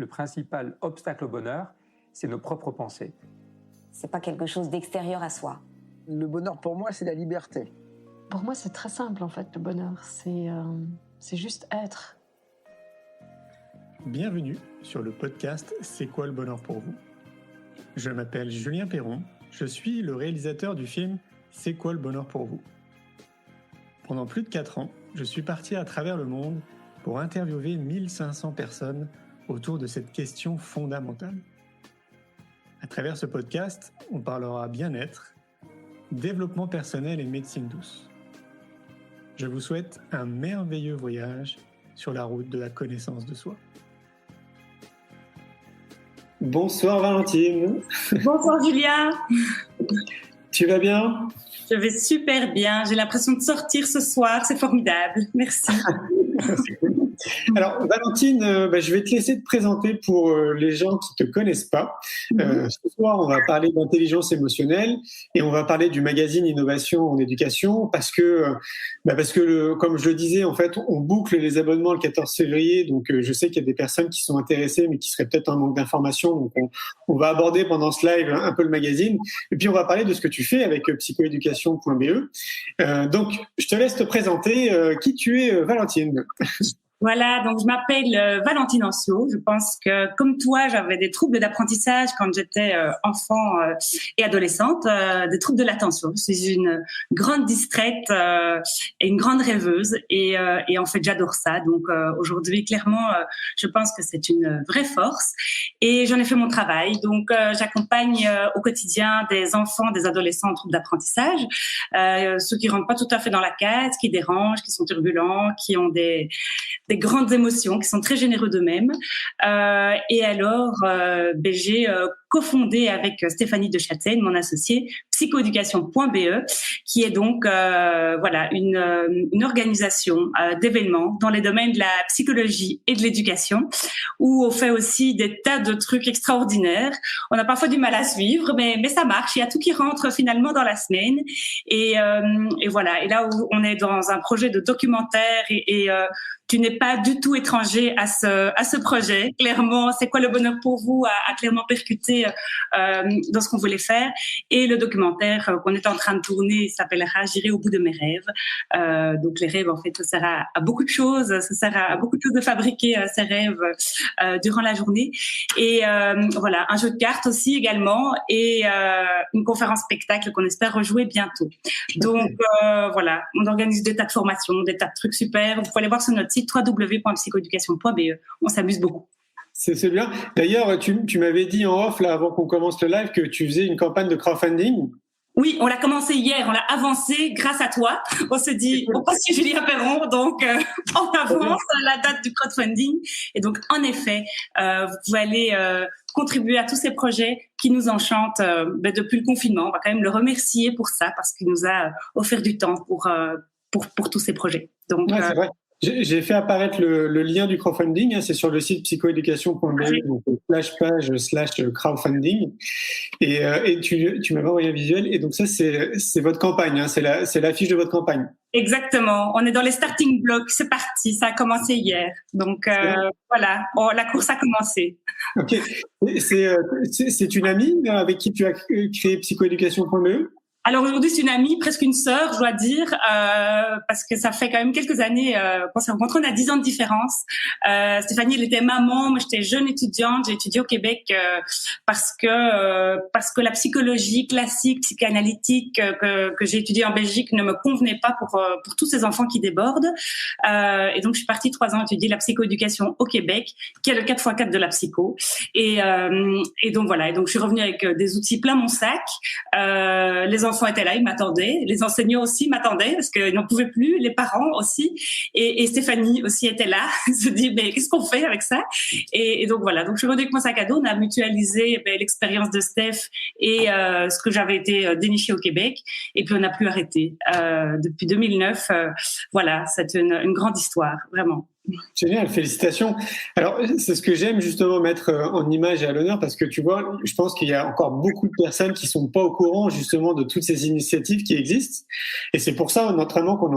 le principal obstacle au bonheur, c'est nos propres pensées. C'est pas quelque chose d'extérieur à soi. Le bonheur pour moi, c'est la liberté. Pour moi, c'est très simple en fait, le bonheur. C'est juste être. Bienvenue sur le podcast C'est quoi le bonheur pour vous ? Je m'appelle Julien Perron, je suis le réalisateur du film C'est quoi le bonheur pour vous ? Pendant plus de 4 ans, je suis parti à travers le monde pour interviewer 1500 personnes autour de cette question fondamentale. À travers ce podcast, on parlera bien-être, développement personnel et médecine douce. Je vous souhaite un merveilleux voyage sur la route de la connaissance de soi. Bonsoir Valentine. Bonsoir Julien. Tu vas bien ? Je vais super bien. J'ai l'impression de sortir ce soir. C'est formidable. Merci. Alors Valentine, je vais te laisser te présenter pour les gens qui ne te connaissent pas. Ce soir, on va parler d'intelligence émotionnelle et on va parler du magazine Innovation en éducation parce que comme je le disais, en fait, on boucle les abonnements le 14 février. Donc, je sais qu'il y a des personnes qui sont intéressées mais qui seraient peut-être en manque d'informations. Donc, on va aborder pendant ce live un peu le magazine. Et puis, on va parler de ce que tu fais avec psychoéducation.be. Donc, je te laisse te présenter qui tu es, Valentine. Voilà, donc je m'appelle Valentine Ancio. Je pense que, comme toi, j'avais des troubles d'apprentissage quand j'étais enfant et adolescente, des troubles de l'attention. Je suis une grande distraite et une grande rêveuse et en fait, j'adore ça. Donc aujourd'hui, clairement, je pense que c'est une vraie force et j'en ai fait mon travail. Donc j'accompagne au quotidien des enfants, des adolescents en troubles d'apprentissage, ceux qui rentrent pas tout à fait dans la case, qui dérangent, qui sont turbulents, qui ont des grandes émotions, qui sont très généreux d'eux-mêmes. Et alors, j'ai cofondé avec Stéphanie de Châtaigne, mon associée, psychoéducation.be, qui est donc une organisation d'événements dans les domaines de la psychologie et de l'éducation, où on fait aussi des tas de trucs extraordinaires. On a parfois du mal à suivre, mais ça marche. Il y a tout qui rentre finalement dans la semaine. Et voilà. Et là où on est dans un projet de documentaire et tu n'es pas du tout étranger à ce projet. Clairement, c'est quoi le bonheur pour vous a clairement percuté dans ce qu'on voulait faire. Et le documentaire qu'on est en train de tourner s'appellera J'irai au bout de mes rêves. Donc les rêves, en fait, ça sert à beaucoup de choses. Ça sert à beaucoup de choses de fabriquer ces rêves durant la journée. Et voilà, un jeu de cartes aussi également et une conférence spectacle qu'on espère rejouer bientôt. Donc voilà, on organise des tas de formations, des tas de trucs super. Vous pouvez aller voir sur notre site www.psychoeducation.be. On s'amuse beaucoup. C'est bien. D'ailleurs, tu m'avais dit en off, là, avant qu'on commence le live, que tu faisais une campagne de crowdfunding. Oui, on l'a commencé hier, on l'a avancé grâce à toi. On s'est dit, on passe sur Julien Perron, donc on avance la date du crowdfunding. Et donc, en effet, vous pouvez aller contribuer à tous ces projets qui nous enchantent depuis le confinement. On va quand même le remercier pour ça, parce qu'il nous a offert du temps pour tous ces projets. Donc, ouais, c'est vrai. J'ai fait apparaître le lien du crowdfunding, c'est sur le site psychoéducation.be, donc /page/crowdfunding. Et tu m'avais envoyé un visuel, et donc ça, c'est votre campagne, c'est l'affiche de votre campagne. Exactement. On est dans les starting blocks, c'est parti, ça a commencé hier. Donc voilà, la course a commencé. Ok. C'est une amie avec qui tu as créé psychoéducation.be ? Alors aujourd'hui, c'est une amie, presque une sœur, je dois dire, parce que ça fait quand même quelques années qu'on s'est rencontrés. On a 10 ans de différence. Stéphanie, elle était maman, moi j'étais jeune étudiante, j'ai étudié au Québec parce que la psychologie classique, psychanalytique que j'ai étudiée en Belgique ne me convenait pas pour tous ces enfants qui débordent. Et donc je suis partie 3 ans étudier la psychoéducation au Québec, qui est le 4x4 de la psycho. Et donc voilà. Et donc je suis revenue avec des outils plein mon sac. Les enfants étaient là, ils m'attendaient. Les enseignants aussi m'attendaient parce qu'ils n'en pouvaient plus. Les parents aussi. Et Stéphanie aussi était là. Elle se dit, mais qu'est-ce qu'on fait avec ça? Et donc voilà. Donc je suis revenue avec mon sac à dos. On a mutualisé l'expérience de Steph et ce que j'avais été dénichée au Québec. Et puis on n'a plus arrêté. Depuis 2009, voilà, c'est une grande histoire, vraiment. Génial, félicitations. Alors, c'est ce que j'aime justement mettre en image et à l'honneur parce que tu vois, je pense qu'il y a encore beaucoup de personnes qui sont pas au courant justement de toutes ces initiatives qui existent. Et c'est pour ça, notamment, qu'on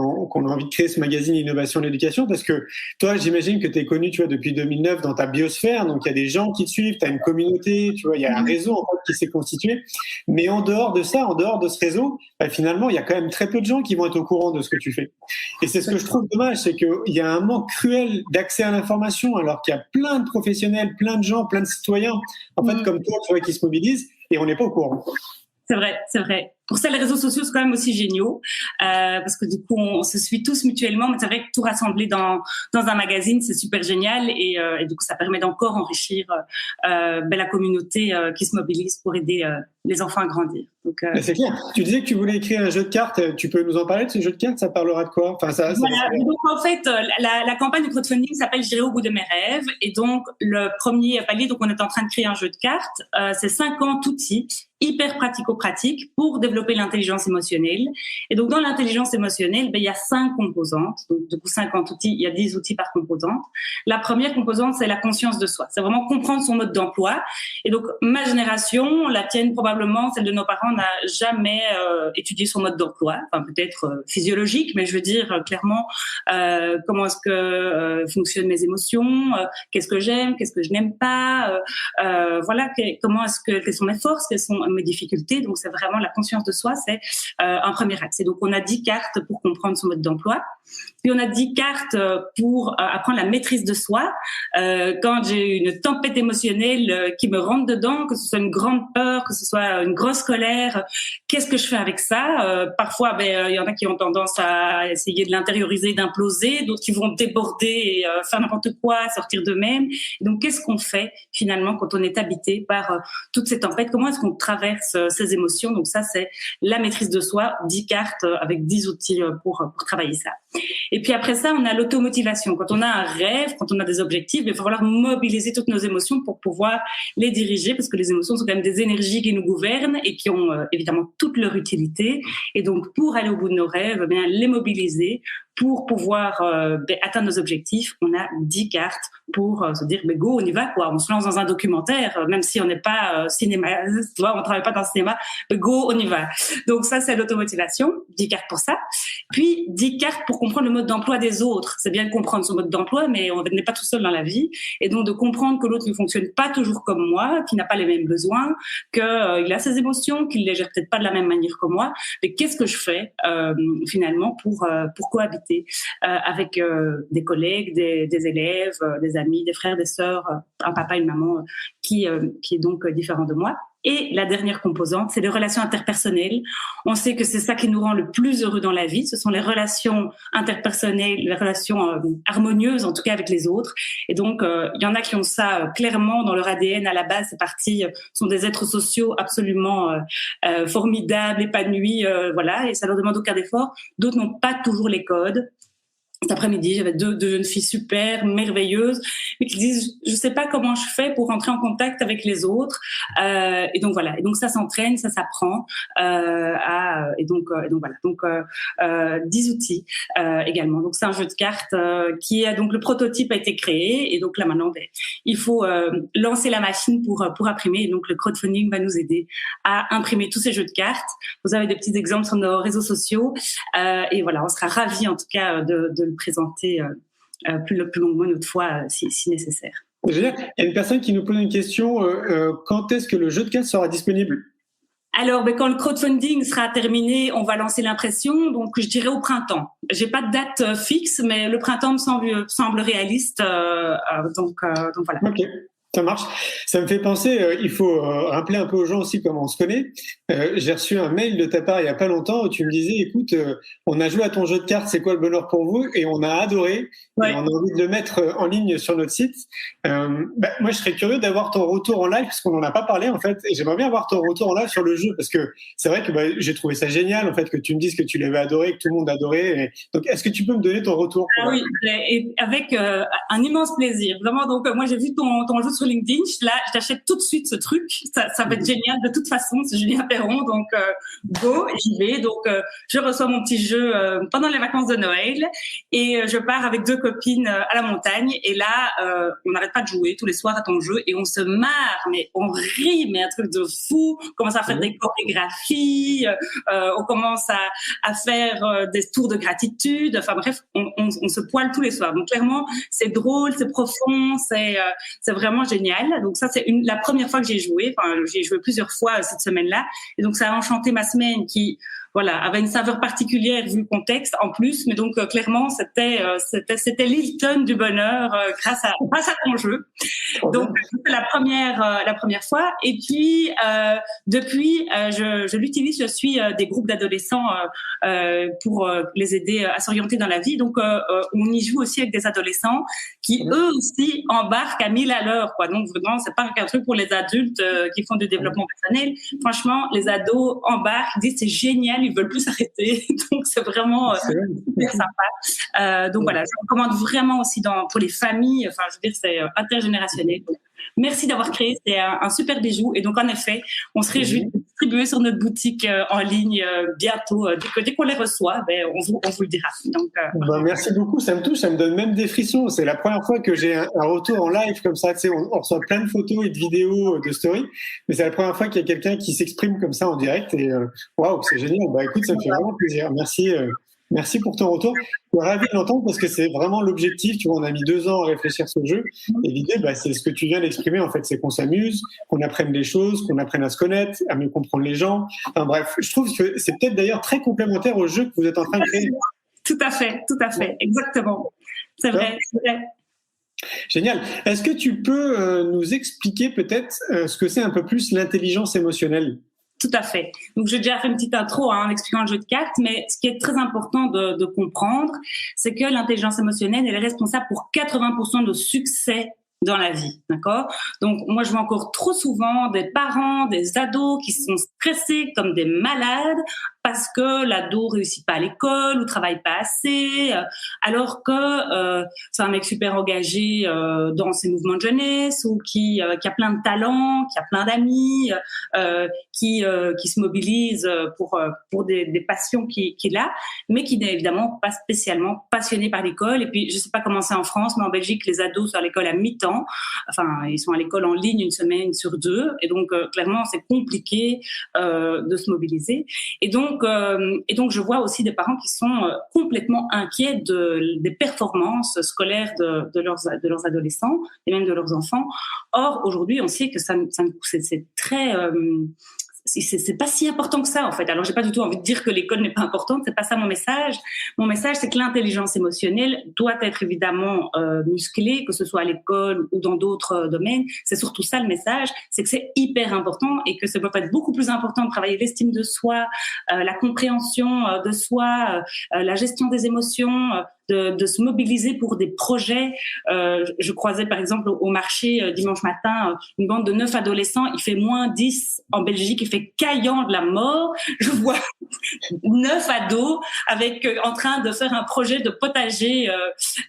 a envie de créer ce magazine Innovation de l'éducation parce que toi, j'imagine que tu es connu, tu vois, depuis 2009 dans ta biosphère. Donc, il y a des gens qui te suivent, tu as une communauté, tu vois, il y a un réseau en fait, qui s'est constitué. Mais en dehors de ça, en dehors de ce réseau, bah, finalement, il y a quand même très peu de gens qui vont être au courant de ce que tu fais. Et c'est ce que je trouve dommage, c'est qu'il y a un manque cruel d'accès à l'information, alors qu'il y a plein de professionnels, plein de gens, plein de citoyens, en fait, comme toi, tu vois, qui se mobilisent, et on n'est pas au courant. C'est vrai, c'est vrai. Pour ça, les réseaux sociaux sont quand même aussi géniaux, parce que du coup, on se suit tous mutuellement. Mais c'est vrai que tout rassembler dans un magazine, c'est super génial, et du coup, ça permet d'encore enrichir la communauté qui se mobilise pour aider les enfants à grandir. Donc, c'est clair. Tu disais que tu voulais écrire un jeu de cartes. Tu peux nous en parler de ce jeu de cartes? Ça parlera de quoi? Enfin, voilà. Donc, en fait, la campagne de crowdfunding s'appelle J'irai au bout de mes rêves. Et donc, le premier palier, donc on est en train de créer un jeu de cartes. C'est 50 outils hyper pratico-pratiques pour développer l'intelligence émotionnelle. Et donc, dans l'intelligence émotionnelle, il y a 5 composantes. Donc, du coup, 50 outils, il y a 10 outils par composante. La première composante, c'est la conscience de soi. C'est vraiment comprendre son mode d'emploi. Et donc, ma génération, la tienne probablement, celle de nos parents, n'a jamais étudié son mode d'emploi. Enfin, peut-être physiologique, mais je veux dire clairement comment est-ce que fonctionnent mes émotions, qu'est-ce que j'aime, qu'est-ce que je n'aime pas, voilà, quelles sont mes forces, quelles sont mes difficultés. Donc, c'est vraiment la conscience de soi, c'est un premier axe. Et donc, on a 10 cartes pour comprendre son mode d'emploi. Puis, on a 10 cartes pour apprendre la maîtrise de soi. Quand j'ai une tempête émotionnelle qui me rentre dedans, que ce soit une grande peur, que ce soit une grosse colère, qu'est-ce que je fais avec ça? Parfois, y en a qui ont tendance à essayer de l'intérioriser, d'imploser, d'autres qui vont déborder et faire n'importe quoi, sortir d'eux-mêmes. Donc, qu'est-ce qu'on fait finalement quand on est habité par toutes ces tempêtes? Comment est-ce qu'on traverse ces émotions? Donc ça, c'est la maîtrise de soi, 10 cartes avec 10 outils pour travailler ça. Et puis après ça, on a l'automotivation. Quand on a un rêve, quand on a des objectifs, il va falloir mobiliser toutes nos émotions pour pouvoir les diriger, parce que les émotions sont quand même des énergies qui nous gouvernent et qui ont évidemment toute leur utilité. Et donc, pour aller au bout de nos rêves, eh bien, les mobiliser pour pouvoir atteindre nos objectifs. On a 10 cartes pour se dire, go, on y va, quoi. On se lance dans un documentaire, même si on n'est pas cinéma, tu vois, on travaille pas dans le cinéma, go, on y va. Donc ça, c'est l'automotivation, 10 cartes pour ça. Puis 10 cartes pour comprendre le mode d'emploi des autres. C'est bien de comprendre son mode d'emploi, mais on n'est pas tout seul dans la vie. Et donc de comprendre que l'autre ne fonctionne pas toujours comme moi, qu'il n'a pas les mêmes besoins, qu'il a ses émotions, qu'il les gère peut-être pas de la même manière que moi. Mais qu'est-ce que je fais finalement pour cohabiter avec des collègues, des élèves, des amis, des frères, des sœurs, un papa, une maman qui est donc différent de moi. Et la dernière composante, c'est les relations interpersonnelles. On sait que c'est ça qui nous rend le plus heureux dans la vie. Ce sont les relations interpersonnelles, les relations harmonieuses, en tout cas avec les autres. Et donc, il y en a qui ont ça clairement dans leur ADN à la base. C'est parti, sont des êtres sociaux absolument formidables, épanouis, voilà. Et ça leur demande aucun effort. D'autres n'ont pas toujours les codes. Cet après-midi, j'avais deux jeunes filles super merveilleuses, mais qui disent je sais pas comment je fais pour rentrer en contact avec les autres. Et donc voilà. Et donc ça s'entraîne, ça s'apprend. Et donc voilà. Donc 10 outils également. Donc c'est un jeu de cartes qui a donc le prototype a été créé et donc là maintenant il faut lancer la machine pour imprimer. Et donc le crowdfunding va nous aider à imprimer tous ces jeux de cartes. Vous avez des petits exemples sur nos réseaux sociaux et voilà, on sera ravis en tout cas de le présenter plus longuement une autre fois si nécessaire. Je veux dire, il y a une personne qui nous pose une question, quand est-ce que le jeu de cartes sera disponible? Alors, quand le crowdfunding sera terminé, on va lancer l'impression, donc je dirais au printemps. J'ai pas de date fixe, mais le printemps me semble réaliste, donc voilà. Ok. Ça marche. Ça me fait penser, il faut rappeler un peu aux gens aussi comment on se connaît. J'ai reçu un mail de ta part il y a pas longtemps où tu me disais, écoute, on a joué à ton jeu de cartes, c'est quoi le bonheur pour vous? Et on a adoré. Ouais. Et on a envie de le mettre en ligne sur notre site. Moi, je serais curieux d'avoir ton retour en live parce qu'on n'en a pas parlé en fait. Et j'aimerais bien avoir ton retour en live sur le jeu parce que c'est vrai que j'ai trouvé ça génial en fait que tu me dises que tu l'avais adoré, que tout le monde adorait. Et donc, est-ce que tu peux me donner ton retour? Ah oui, et avec un immense plaisir. Vraiment. Donc, moi, j'ai vu ton jeu sur sur LinkedIn, je t'achète tout de suite ce truc. Ça va être génial. De toute façon, c'est Julien Perron, donc go, j'y vais. Donc, je reçois mon petit jeu pendant les vacances de Noël et je pars avec 2 copines à la montagne. Et là, on n'arrête pas de jouer tous les soirs à ton jeu et on se marre, mais on rit, mais un truc de fou. On commence à faire des chorégraphies, on commence à faire des tours de gratitude. Enfin bref, on se poile tous les soirs. Donc clairement, c'est drôle, c'est profond, c'est vraiment génial. Donc ça, c'est la première fois que j'ai joué. Enfin, j'ai joué plusieurs fois cette semaine-là. Et donc ça a enchanté ma semaine qui, voilà, avait une saveur particulière vu le contexte en plus. Mais donc clairement, c'était l'Hilton du bonheur grâce à ton jeu. Donc c'était la première fois. Et puis depuis, je l'utilise. Je suis des groupes d'adolescents pour les aider à s'orienter dans la vie. Donc on y joue aussi avec des adolescents qui eux aussi embarquent à 1000 à l'heure, quoi. Donc vraiment, c'est pas qu'un truc pour les adultes qui font du développement personnel. Franchement, les ados embarquent, disent c'est génial, ils veulent plus s'arrêter. Donc c'est vraiment super sympa. Donc voilà, je recommande vraiment aussi pour les familles. Enfin, je veux dire, c'est intergénérationnel. Donc, merci d'avoir créé, c'est un super bijou. Et donc en effet, on se réjouit de distribuer sur notre boutique en ligne bientôt. Dès qu'on les reçoit, on vous le dira. Donc, merci beaucoup, ça me touche, ça me donne même des frissons. C'est la première fois que j'ai un retour en live comme ça. Tu sais, on reçoit plein de photos et de vidéos de story, mais c'est la première fois qu'il y a quelqu'un qui s'exprime comme ça en direct. Et waouh, c'est génial. Bah écoute, ça me fait vraiment plaisir. Merci pour ton retour. Je suis ravi de l'entendre parce que c'est vraiment l'objectif. Tu vois, on a mis 2 ans à réfléchir ce jeu. Et l'idée, c'est ce que tu viens d'exprimer, en fait. C'est qu'on s'amuse, qu'on apprenne des choses, qu'on apprenne à se connaître, à mieux comprendre les gens. Enfin bref, je trouve que c'est peut-être d'ailleurs très complémentaire au jeu que vous êtes en train de créer. Tout à fait. Exactement. C'est vrai. Génial. Est-ce que tu peux nous expliquer peut-être ce que c'est un peu plus l'intelligence émotionnelle ? Tout à fait. Donc, j'ai déjà fait une petite intro en expliquant le jeu de cartes, mais ce qui est très important de comprendre, c'est que l'intelligence émotionnelle, elle est responsable pour 80% de succès dans la vie, d'accord? Donc, moi, je vois encore trop souvent des parents, des ados qui sont stressés comme des malades parce que l'ado réussit pas à l'école ou travaille pas assez, alors que c'est un mec super engagé dans ses mouvements de jeunesse ou qui a plein de talents, qui a plein d'amis, qui se mobilise pour des passions qu'il a, mais qui n'est évidemment pas spécialement passionné par l'école. Et puis, je sais pas comment c'est en France, mais en Belgique, les ados sont à l'école à mi-temps. Enfin, ils sont à l'école en ligne 1 semaine sur 2, et donc clairement, c'est compliqué de se mobiliser. Et donc, je vois aussi des parents qui sont complètement inquiets des performances scolaires de leurs adolescents et même de leurs enfants. Or, aujourd'hui, on sait que c'est très c'est pas si important que ça, en fait. Alors, j'ai pas du tout envie de dire que l'école n'est pas importante, c'est pas ça mon message. Mon message, c'est que l'intelligence émotionnelle doit être évidemment musclée, que ce soit à l'école ou dans d'autres domaines. C'est surtout ça le message, c'est que c'est hyper important et que ça doit être beaucoup plus important de travailler l'estime de soi, la compréhension de soi, la gestion des émotions, de se mobiliser pour des projets. Je croisais par exemple au marché dimanche matin une bande de 9 adolescents, il fait moins 10 en Belgique, il fait caillant de la mort. Je vois 9 ados en train de faire un projet de potager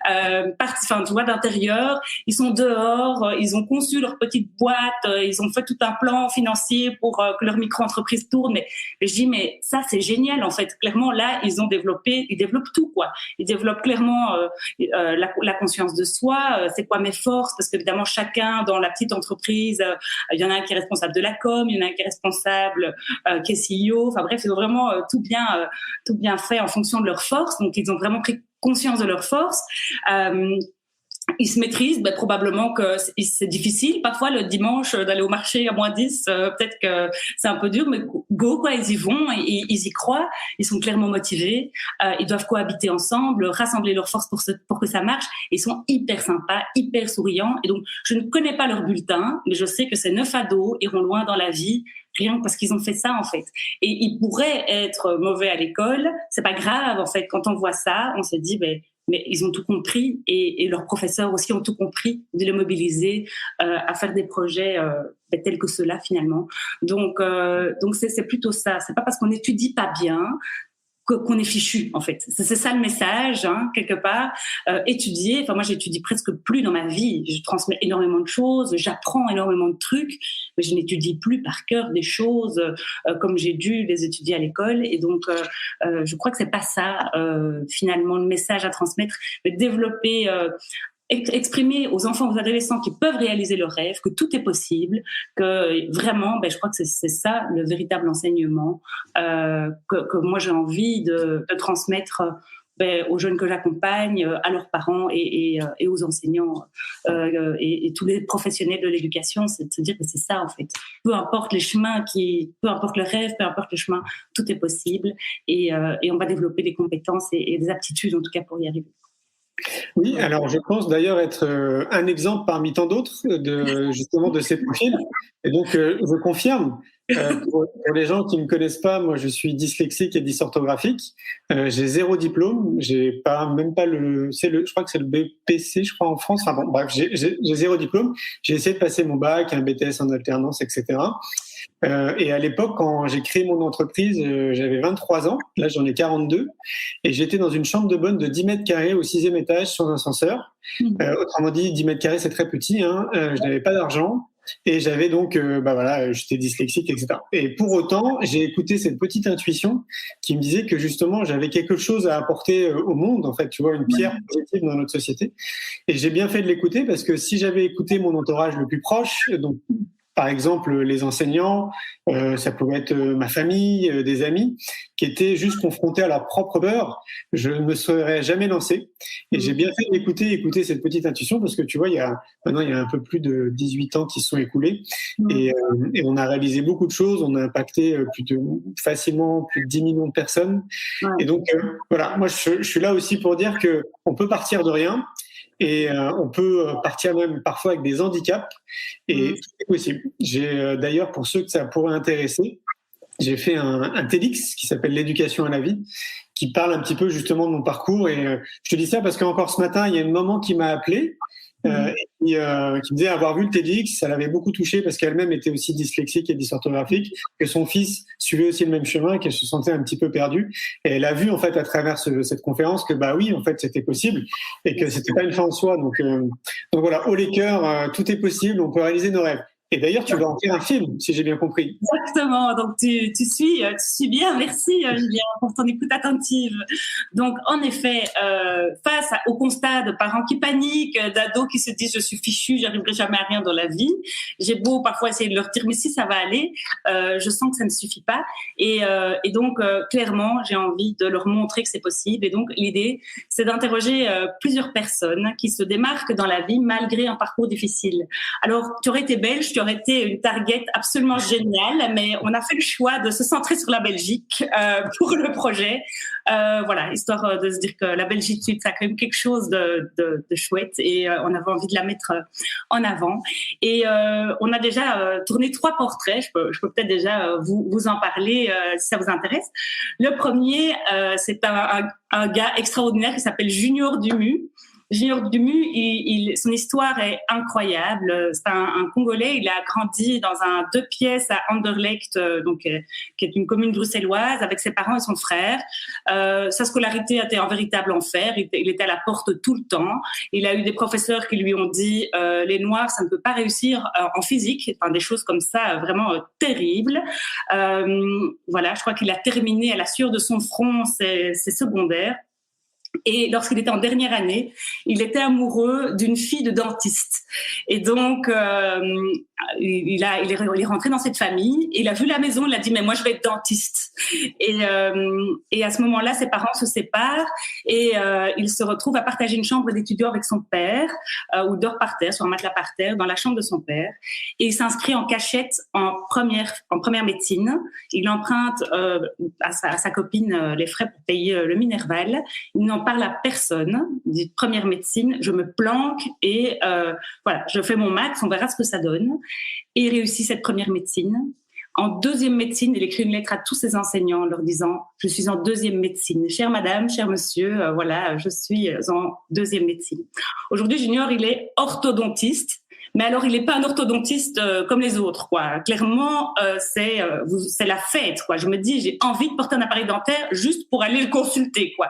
tu vois, d'intérieur. Ils sont dehors, ils ont conçu leur petite boîte, ils ont fait tout un plan financier pour que leur micro-entreprise tourne. Mais je dis, mais ça c'est génial en fait. Clairement là, ils développent tout, quoi. Ils développent clairement la conscience de soi, c'est quoi mes forces, parce qu'évidemment chacun dans la petite entreprise, il y en a un qui est responsable de la com, il y en a un qui est responsable qui est CEO, enfin bref, ils ont vraiment tout bien fait en fonction de leurs forces, donc ils ont vraiment pris conscience de leurs forces. Ils se maîtrisent, probablement que c'est difficile parfois le dimanche d'aller au marché à -10, peut-être que c'est un peu dur, mais go quoi, ils y vont, ils y croient, ils sont clairement motivés, ils doivent cohabiter ensemble, rassembler leurs forces pour que ça marche, ils sont hyper sympas, hyper souriants, et donc je ne connais pas leur bulletin, mais je sais que ces 9 ados iront loin dans la vie, rien que parce qu'ils ont fait ça en fait. Et ils pourraient être mauvais à l'école, c'est pas grave en fait, quand on voit ça, on se dit mais ils ont tout compris et leurs professeurs aussi ont tout compris de les mobiliser à faire des projets tels que ceux-là finalement. Donc c'est plutôt ça. C'est pas parce qu'on étudie pas bien qu'on est fichu, en fait. C'est ça le message, hein, quelque part. Étudier, enfin moi j'étudie presque plus dans ma vie. Je transmets énormément de choses, j'apprends énormément de trucs, mais je n'étudie plus par cœur des choses comme j'ai dû les étudier à l'école. Et donc je crois que c'est pas ça finalement le message à transmettre, mais développer exprimer aux enfants, aux adolescents qui peuvent réaliser leurs rêves, que tout est possible, que vraiment, je crois que c'est ça le véritable enseignement que moi j'ai envie de transmettre aux jeunes que j'accompagne, à leurs parents et aux enseignants et tous les professionnels de l'éducation, c'est de se dire que c'est ça en fait. Peu importe les chemins, peu importe le rêve, peu importe le chemin, tout est possible et on va développer des compétences et des aptitudes en tout cas pour y arriver. Oui, alors je pense d'ailleurs être un exemple parmi tant d'autres justement de ces profils. Et donc, je confirme, pour les gens qui ne me connaissent pas, moi je suis dyslexique et dysorthographique. J'ai 0 diplôme, j'ai même pas je crois que c'est le BPC, je crois en France. Enfin bon, bref, j'ai 0 diplôme. J'ai essayé de passer mon bac, un BTS en alternance, etc. Et à l'époque, quand j'ai créé mon entreprise, j'avais 23 ans. Là, j'en ai 42. Et j'étais dans une chambre de bonne de 10 mètres carrés au 6e étage sur un ascenseur. Autrement dit, 10 mètres carrés, c'est très petit. Hein. Je n'avais pas d'argent. Et j'avais donc, j'étais dyslexique, etc. Et pour autant, j'ai écouté cette petite intuition qui me disait que justement, j'avais quelque chose à apporter au monde, en fait, tu vois, une pierre positive dans notre société. Et j'ai bien fait de l'écouter parce que si j'avais écouté mon entourage le plus proche, donc par exemple les enseignants, ça pouvait être ma famille, des amis, qui étaient juste confrontés à leur propre peur, je ne me serais jamais lancé. Et j'ai bien fait d'écouter cette petite intuition parce que tu vois, maintenant il y a un peu plus de 18 ans qui se sont écoulés et on a réalisé beaucoup de choses, on a impacté facilement plus de 10 millions de personnes. Et donc voilà, moi je suis là aussi pour dire que on peut partir de rien. Et on peut partir même parfois avec des handicaps et tout est possible. J'ai d'ailleurs, pour ceux que ça pourrait intéresser, j'ai fait un TEDx qui s'appelle l'éducation à la vie, qui parle un petit peu justement de mon parcours. Et je te dis ça parce qu'encore ce matin, il y a une maman qui m'a appelé qui me disait avoir vu le TEDx, ça l'avait beaucoup touchée parce qu'elle-même était aussi dyslexique et dysorthographique, que son fils suivait aussi le même chemin, qu'elle se sentait un petit peu perdue. Et elle a vu en fait à travers cette conférence que oui, en fait, c'était possible et que c'était pas une fin en soi. Donc voilà, haut les cœurs, tout est possible, on peut réaliser nos rêves. Et d'ailleurs, tu vas en faire un film, si j'ai bien compris. Exactement. Donc, tu suis bien. Merci, Julien, pour ton écoute attentive. Donc, en effet, face au constat de parents qui paniquent, d'ados qui se disent « je suis fichu, j'arriverai jamais à rien dans la vie », j'ai beau parfois essayer de leur dire « mais si, ça va aller », je sens que ça ne suffit pas. Et donc, clairement, j'ai envie de leur montrer que c'est possible. Et donc, l'idée, c'est d'interroger plusieurs personnes qui se démarquent dans la vie malgré un parcours difficile. Alors, tu aurais été belge, tu aurait été une target absolument géniale, mais on a fait le choix de se centrer sur la Belgique pour le projet. Voilà, histoire de se dire que la Belgique, ça a quand même quelque chose de chouette et on avait envie de la mettre en avant. Et on a déjà tourné 3 portraits. Je peux peut-être déjà vous en parler si ça vous intéresse. Le premier, c'est un gars extraordinaire qui s'appelle Junior Dumu. Junior Dumu, son histoire est incroyable. C'est un Congolais. Il a grandi dans un 2 pièces à Anderlecht, qui est une commune bruxelloise, avec ses parents et son frère. Sa scolarité a été un véritable enfer. Il était à la porte tout le temps. Il a eu des professeurs qui lui ont dit les Noirs, ça ne peut pas réussir en physique. Enfin, des choses comme ça, vraiment terribles. Voilà, je crois qu'il a terminé à la sueur de son front ses secondaires. Et lorsqu'il était en dernière année, il était amoureux d'une fille de dentiste. Et donc, il est rentré dans cette famille. Il a vu la maison, il a dit « mais moi, je vais être dentiste ». Et à ce moment-là, ses parents se séparent et il se retrouve à partager une chambre d'étudiant avec son père, ou dort par terre, sur un matelas par terre, dans la chambre de son père. Et il s'inscrit en cachette en première médecine. Il emprunte à sa copine les frais pour payer le Minerval. Il n'en parle à personne. Il dit « première médecine, je me planque et voilà, je fais mon max, on verra ce que ça donne ». Et il réussit cette première médecine. En 2e médecine, il écrit une lettre à tous ses enseignants en leur disant « Je suis en 2e médecine. Chère madame, cher monsieur, voilà, je suis en 2e médecine. » Aujourd'hui, Junior, il est orthodontiste, Mais alors, il n'est pas un orthodontiste comme les autres, quoi. Clairement, c'est la fête, quoi. Je me dis, j'ai envie de porter un appareil dentaire juste pour aller le consulter, quoi.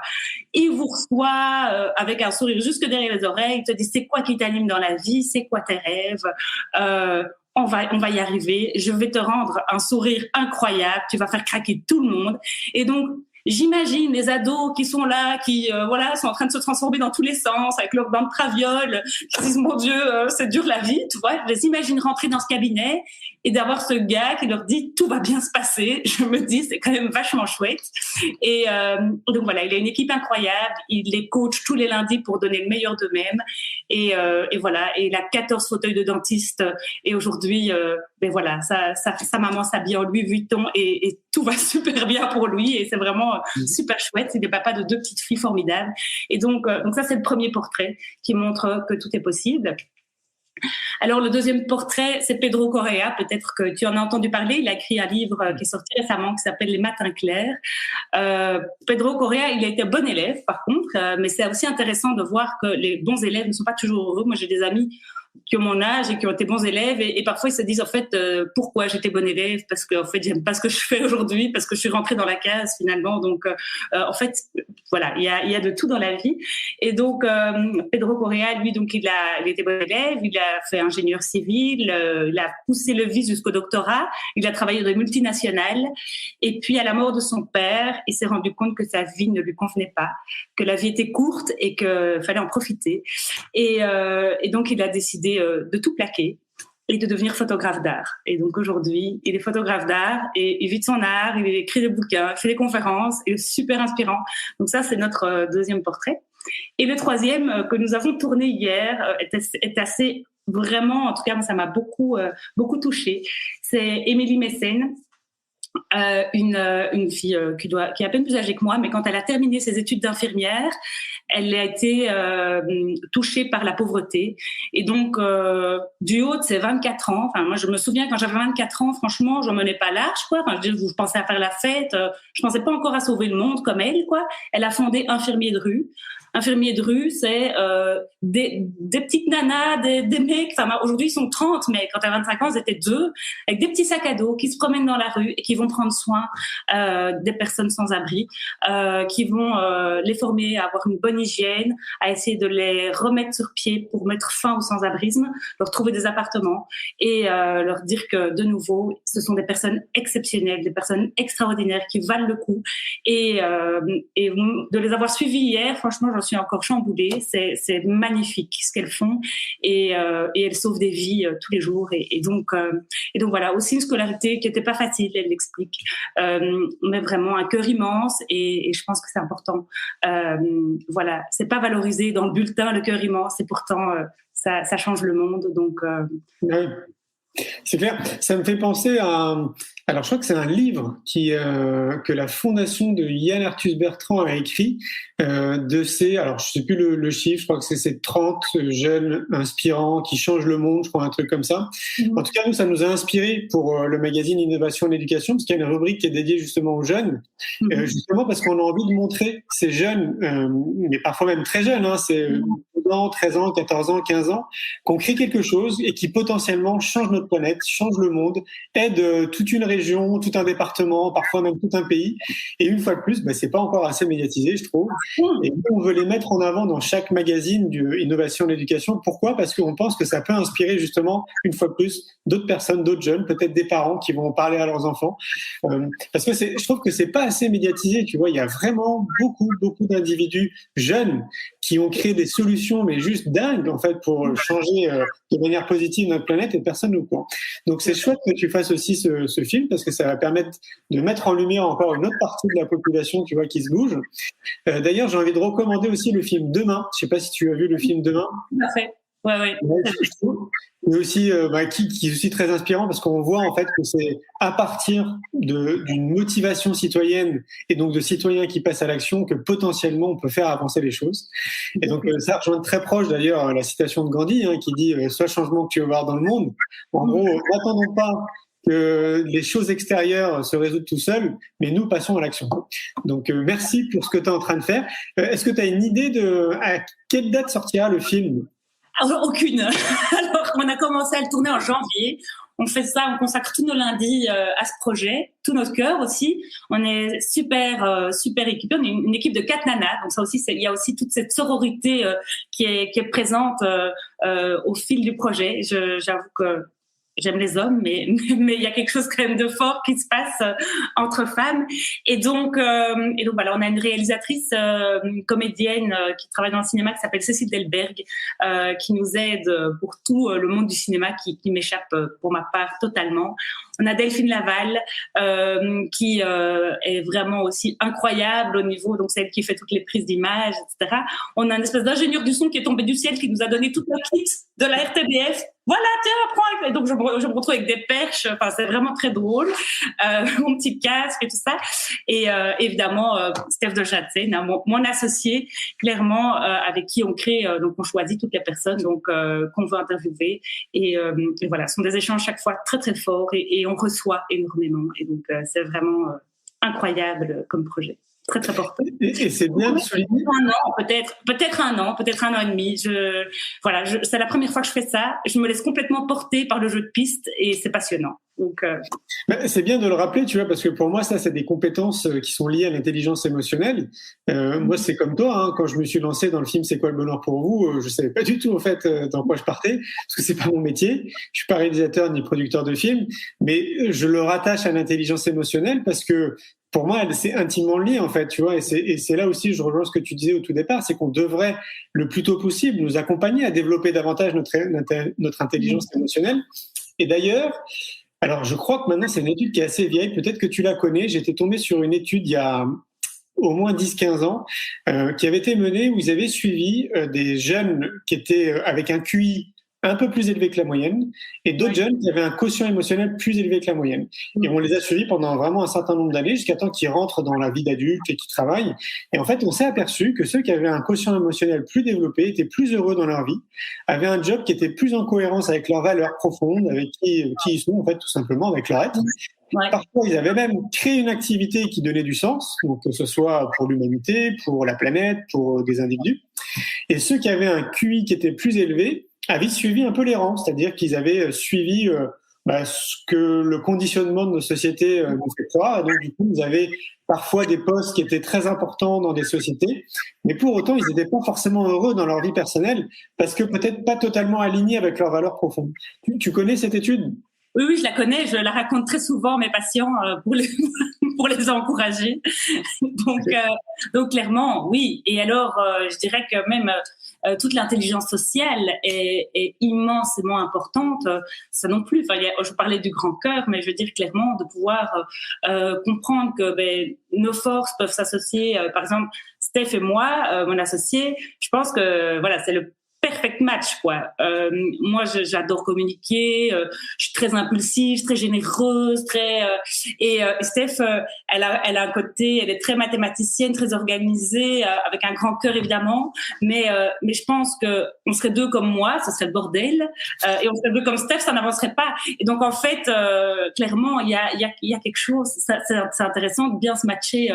Il vous reçoit avec un sourire jusque derrière les oreilles. Il te dit, c'est quoi qui t'anime dans la vie? C'est quoi tes rêves? On va y arriver. Je vais te rendre un sourire incroyable. Tu vas faire craquer tout le monde. Et donc, j'imagine les ados qui sont là, qui sont en train de se transformer dans tous les sens avec leurs dents de traviole, qui disent mon Dieu, c'est dur la vie, tu vois. Je les imagine rentrer dans ce cabinet et d'avoir ce gars qui leur dit tout va bien se passer. Je me dis c'est quand même vachement chouette. Et donc voilà, il a une équipe incroyable. Il les coach tous les lundis pour donner le meilleur d'eux-mêmes. Et voilà, et il a 14 fauteuils de dentiste. Et aujourd'hui, sa maman s'habille en Louis Vuitton et tout va super bien pour lui. Et c'est vraiment super chouette. C'est le papa de 2 petites filles formidables. Et donc ça, c'est le premier portrait qui montre que tout est possible. Alors, le deuxième portrait, c'est Pedro Correa. Peut-être que tu en as entendu parler. Il a écrit un livre qui est sorti récemment qui s'appelle Les Matins clairs. Pedro Correa, il a été bon élève, par contre, mais c'est aussi intéressant de voir que les bons élèves ne sont pas toujours heureux. Moi, j'ai des amis qui ont mon âge et qui ont été bons élèves et parfois ils se disent en fait pourquoi j'étais bon élève, parce que en fait j'aime pas ce que je fais aujourd'hui, parce que je suis rentrée dans la case finalement. Donc en fait voilà, il y a de tout dans la vie. Et donc Pedro Correa, lui, donc il était bon élève, il a fait ingénieur civil, il a poussé le vice jusqu'au doctorat, il a travaillé dans des multinationales et puis à la mort de son père, il s'est rendu compte que sa vie ne lui convenait pas, que la vie était courte et qu'il fallait en profiter. Et donc il a décidé de tout plaquer et de devenir photographe d'art. Et donc aujourd'hui, il est photographe d'art et il vit de son art, il écrit des bouquins, il fait des conférences, il est super inspirant. Donc ça, c'est notre deuxième portrait. Et le troisième que nous avons tourné hier est assez vraiment, en tout cas, moi, ça m'a beaucoup touchée. C'est Émilie Mécène. Une fille qui est à peine plus âgée que moi, mais quand elle a terminé ses études d'infirmière, elle a été touchée par la pauvreté. Et donc, du haut de ses 24 ans, enfin, moi, je me souviens quand j'avais 24 ans, franchement, je menais pas large, quoi. Enfin, je pensais à faire la fête, je pensais pas encore à sauver le monde comme elle, quoi. Elle a fondé Infirmiers de rue. Infirmiers de rue, c'est des petites nanas, des mecs. Enfin, aujourd'hui, ils sont 30, mais quand à 25 ans, ils étaient 2, avec des petits sacs à dos, qui se promènent dans la rue et qui vont prendre soin des personnes sans abri, qui vont les former à avoir une bonne hygiène, à essayer de les remettre sur pied pour mettre fin au sans-abrisme, leur trouver des appartements et leur dire que, de nouveau, ce sont des personnes exceptionnelles, des personnes extraordinaires qui valent le coup. Et de les avoir suivies hier, franchement, j'en suis encore chamboulée. C'est magnifique ce qu'elles font et elles sauvent des vies tous les jours. Et donc voilà, aussi une scolarité qui n'était pas facile, elle l'explique, mais vraiment un cœur immense et je pense que c'est important. Voilà, c'est pas valorisé dans le bulletin, le cœur immense, et pourtant ça change le monde. Donc ouais. C'est clair. Ça me fait penser à... Alors, je crois que c'est un livre que la fondation de Yann Arthus Bertrand a écrit de ces... Alors, je sais plus le chiffre, je crois que c'est ces 30 jeunes inspirants qui changent le monde, je crois, un truc comme ça. En tout cas, nous, ça nous a inspiré pour le magazine Innovation en Éducation, parce qu'il y a une rubrique qui est dédiée justement aux jeunes, justement parce qu'on a envie de montrer ces jeunes, mais parfois même très jeunes, hein, c'est 12 ans, 13 ans, 14 ans, 15 ans, qu'on crée quelque chose et qui potentiellement change notre planète, change le monde, aide toute une région, tout un département, parfois même tout un pays. Et une fois de plus, c'est pas encore assez médiatisé, je trouve. Et nous, on veut les mettre en avant dans chaque magazine d'Innovation en Éducation. Pourquoi ? Parce qu'on pense que ça peut inspirer justement, une fois de plus, d'autres personnes, d'autres jeunes, peut-être des parents qui vont en parler à leurs enfants. Parce que je trouve que c'est pas assez médiatisé, tu vois. Il y a vraiment beaucoup d'individus jeunes qui ont créé des solutions, mais juste dingues, en fait, pour changer de manière positive notre planète et personne ne le croit. Donc, c'est chouette que tu fasses aussi ce film parce que ça va permettre de mettre en lumière encore une autre partie de la population, tu vois, qui se bouge. D'ailleurs, j'ai envie de recommander aussi le film Demain. Je sais pas si tu as vu le film Demain. Parfait. Ouais. Mais aussi, qui est aussi très inspirant parce qu'on voit en fait que c'est à partir d'une motivation citoyenne et donc de citoyens qui passent à l'action que potentiellement on peut faire avancer les choses. Et donc ça rejoint très proche d'ailleurs la citation de Gandhi qui dit « Sois le changement que tu veux voir dans le monde ». En gros, n'attendons pas que les choses extérieures se résoudent tout seuls, mais nous passons à l'action. Donc merci pour ce que tu es en train de faire. Est-ce que tu as une idée à quelle date sortira le film ? Aucune. Alors, on a commencé à le tourner en janvier. On fait ça, on consacre tous nos lundis à ce projet, tout notre cœur aussi. On est super équipés. On est une équipe de 4 nanas, donc ça aussi, il y a aussi toute cette sororité qui est présente au fil du projet. J'avoue que j'aime les hommes, mais il y a quelque chose quand même de fort qui se passe entre femmes. Et donc voilà, on a une réalisatrice, une comédienne qui travaille dans le cinéma qui s'appelle Cécile Delberg, qui nous aide pour tout le monde du cinéma qui m'échappe pour ma part totalement. On a Delphine Laval qui est vraiment aussi incroyable au niveau, donc celle qui fait toutes les prises d'images, etc. On a une espèce d'ingénieur du son qui est tombé du ciel, qui nous a donné toute la kit de la RTBF. Voilà, tiens, prends. Et donc je me retrouve avec des perches. Enfin, c'est vraiment très drôle. Mon petit casque et tout ça. Et évidemment, Steph de Châtelaine, mon associé, clairement, avec qui on crée. Donc on choisit toutes les personnes donc qu'on veut interviewer. Et voilà, ce sont des échanges chaque fois très très forts et on reçoit énormément. Et donc c'est vraiment incroyable comme projet. Très très porté. Et c'est bien de souligner. Un an, peut-être un an et demi. C'est la première fois que je fais ça. Je me laisse complètement porter par le jeu de piste et c'est passionnant. Donc, c'est bien de le rappeler, tu vois, parce que pour moi, ça, c'est des compétences qui sont liées à l'intelligence émotionnelle. Moi, c'est comme toi, hein, quand je me suis lancé dans le film C'est quoi le bonheur pour vous, je savais pas du tout, en fait, dans quoi je partais, parce que c'est pas mon métier. Je suis pas réalisateur ni producteur de films, mais je le rattache à l'intelligence émotionnelle parce que pour moi, c'est intimement lié, en fait, tu vois, et c'est là aussi, je rejoins ce que tu disais au tout départ, c'est qu'on devrait, le plus tôt possible, nous accompagner à développer davantage notre intelligence émotionnelle. Et d'ailleurs, alors je crois que maintenant, c'est une étude qui est assez vieille, peut-être que tu la connais, j'étais tombé sur une étude il y a au moins 10-15 ans, qui avait été menée où ils avaient suivi des jeunes qui étaient avec un QI un peu plus élevé que la moyenne, et d'autres jeunes qui avaient un quotient émotionnel plus élevé que la moyenne. Et on les a suivis pendant vraiment un certain nombre d'années, jusqu'à temps qu'ils rentrent dans la vie d'adulte et qu'ils travaillent. Et en fait, on s'est aperçu que ceux qui avaient un quotient émotionnel plus développé étaient plus heureux dans leur vie, avaient un job qui était plus en cohérence avec leurs valeurs profondes, avec qui ils sont, en fait, tout simplement, avec leur être. Ouais. Parfois, ils avaient même créé une activité qui donnait du sens, donc que ce soit pour l'humanité, pour la planète, pour des individus. Et ceux qui avaient un QI qui était plus élevé avaient suivi un peu les rangs, c'est-à-dire qu'ils avaient suivi ce que le conditionnement de nos sociétés nous fait croire. Et donc, du coup, ils avaient parfois des postes qui étaient très importants dans des sociétés, mais pour autant, ils n'étaient pas forcément heureux dans leur vie personnelle, parce que peut-être pas totalement alignés avec leurs valeurs profondes. Tu connais cette étude ? Oui, je la connais, je la raconte très souvent à mes patients pour les encourager. Donc clairement, oui. Et alors, je dirais que même toute l'intelligence sociale est immensément importante. Ça non plus. Enfin, je parlais du grand cœur, mais je veux dire clairement de pouvoir comprendre que nos forces peuvent s'associer. Par exemple, Steph et moi, mon associé, je pense que voilà, c'est le perfect match, quoi. Moi, j'adore communiquer, je suis très impulsive, très généreuse, et Steph, elle a un côté, elle est très mathématicienne, très organisée, avec un grand cœur évidemment, mais je pense que on serait deux comme moi, ça serait le bordel, et on serait deux comme Steph, ça n'avancerait pas. Et donc en fait, clairement, il y a quelque chose, c'est intéressant de bien se matcher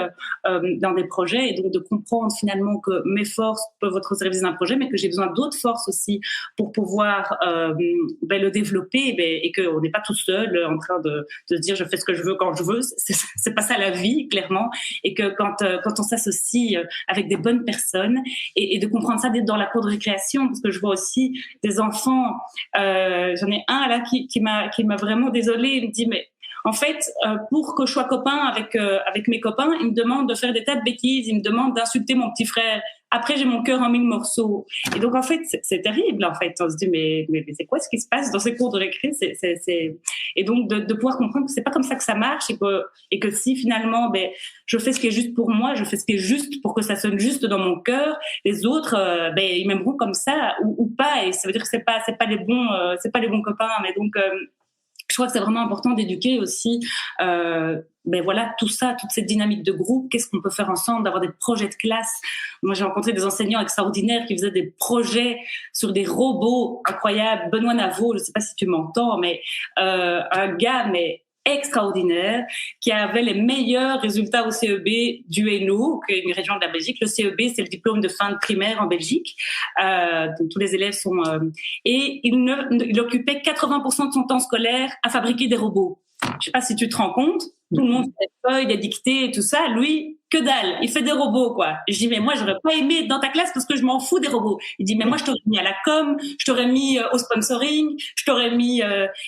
dans des projets et donc de comprendre finalement que mes forces peuvent être au service d'un projet, mais que j'ai besoin d'autres force aussi pour pouvoir le développer et qu'on n'est pas tout seul en train de se dire je fais ce que je veux quand je veux. C'est pas ça la vie, clairement, et que quand on s'associe avec des bonnes personnes et de comprendre ça dans la cour de récréation, parce que je vois aussi des enfants, j'en ai un là qui m'a vraiment désolée, il me dit mais en fait, pour que je sois copain avec mes copains, ils me demandent de faire des tas de bêtises, ils me demandent d'insulter mon petit frère. Après, j'ai mon cœur en 1000 morceaux. Et donc, en fait, c'est terrible, en fait. On se dit, mais c'est quoi ce qui se passe dans ces cours de récré? Et donc, de pouvoir comprendre que c'est pas comme ça que ça marche et que si finalement, je fais ce qui est juste pour moi, je fais ce qui est juste pour que ça sonne juste dans mon cœur, les autres, ils m'aimeront comme ça ou pas. Et ça veut dire que c'est pas les bons copains. Mais donc, je crois que c'est vraiment important d'éduquer aussi, tout ça, toute cette dynamique de groupe. Qu'est-ce qu'on peut faire ensemble, d'avoir des projets de classe. Moi, j'ai rencontré des enseignants extraordinaires qui faisaient des projets sur des robots incroyables. Benoît Navot, je sais pas si tu m'entends, mais un gars, mais extraordinaire, qui avait les meilleurs résultats au CEB du Hainaut, qui est une région de la Belgique. Le CEB, c'est le diplôme de fin de primaire en Belgique. Donc tous les élèves sont... et il occupait 80% de son temps scolaire à fabriquer des robots. Je sais pas si tu te rends compte, tout le monde fait des feuilles, des dictées et tout ça. Lui, que dalle, il fait des robots, quoi. Je dis, mais moi, j'aurais pas aimé être dans ta classe parce que je m'en fous des robots. Il dit, mais moi, je t'aurais mis à la com, je t'aurais mis au sponsoring, je t'aurais mis...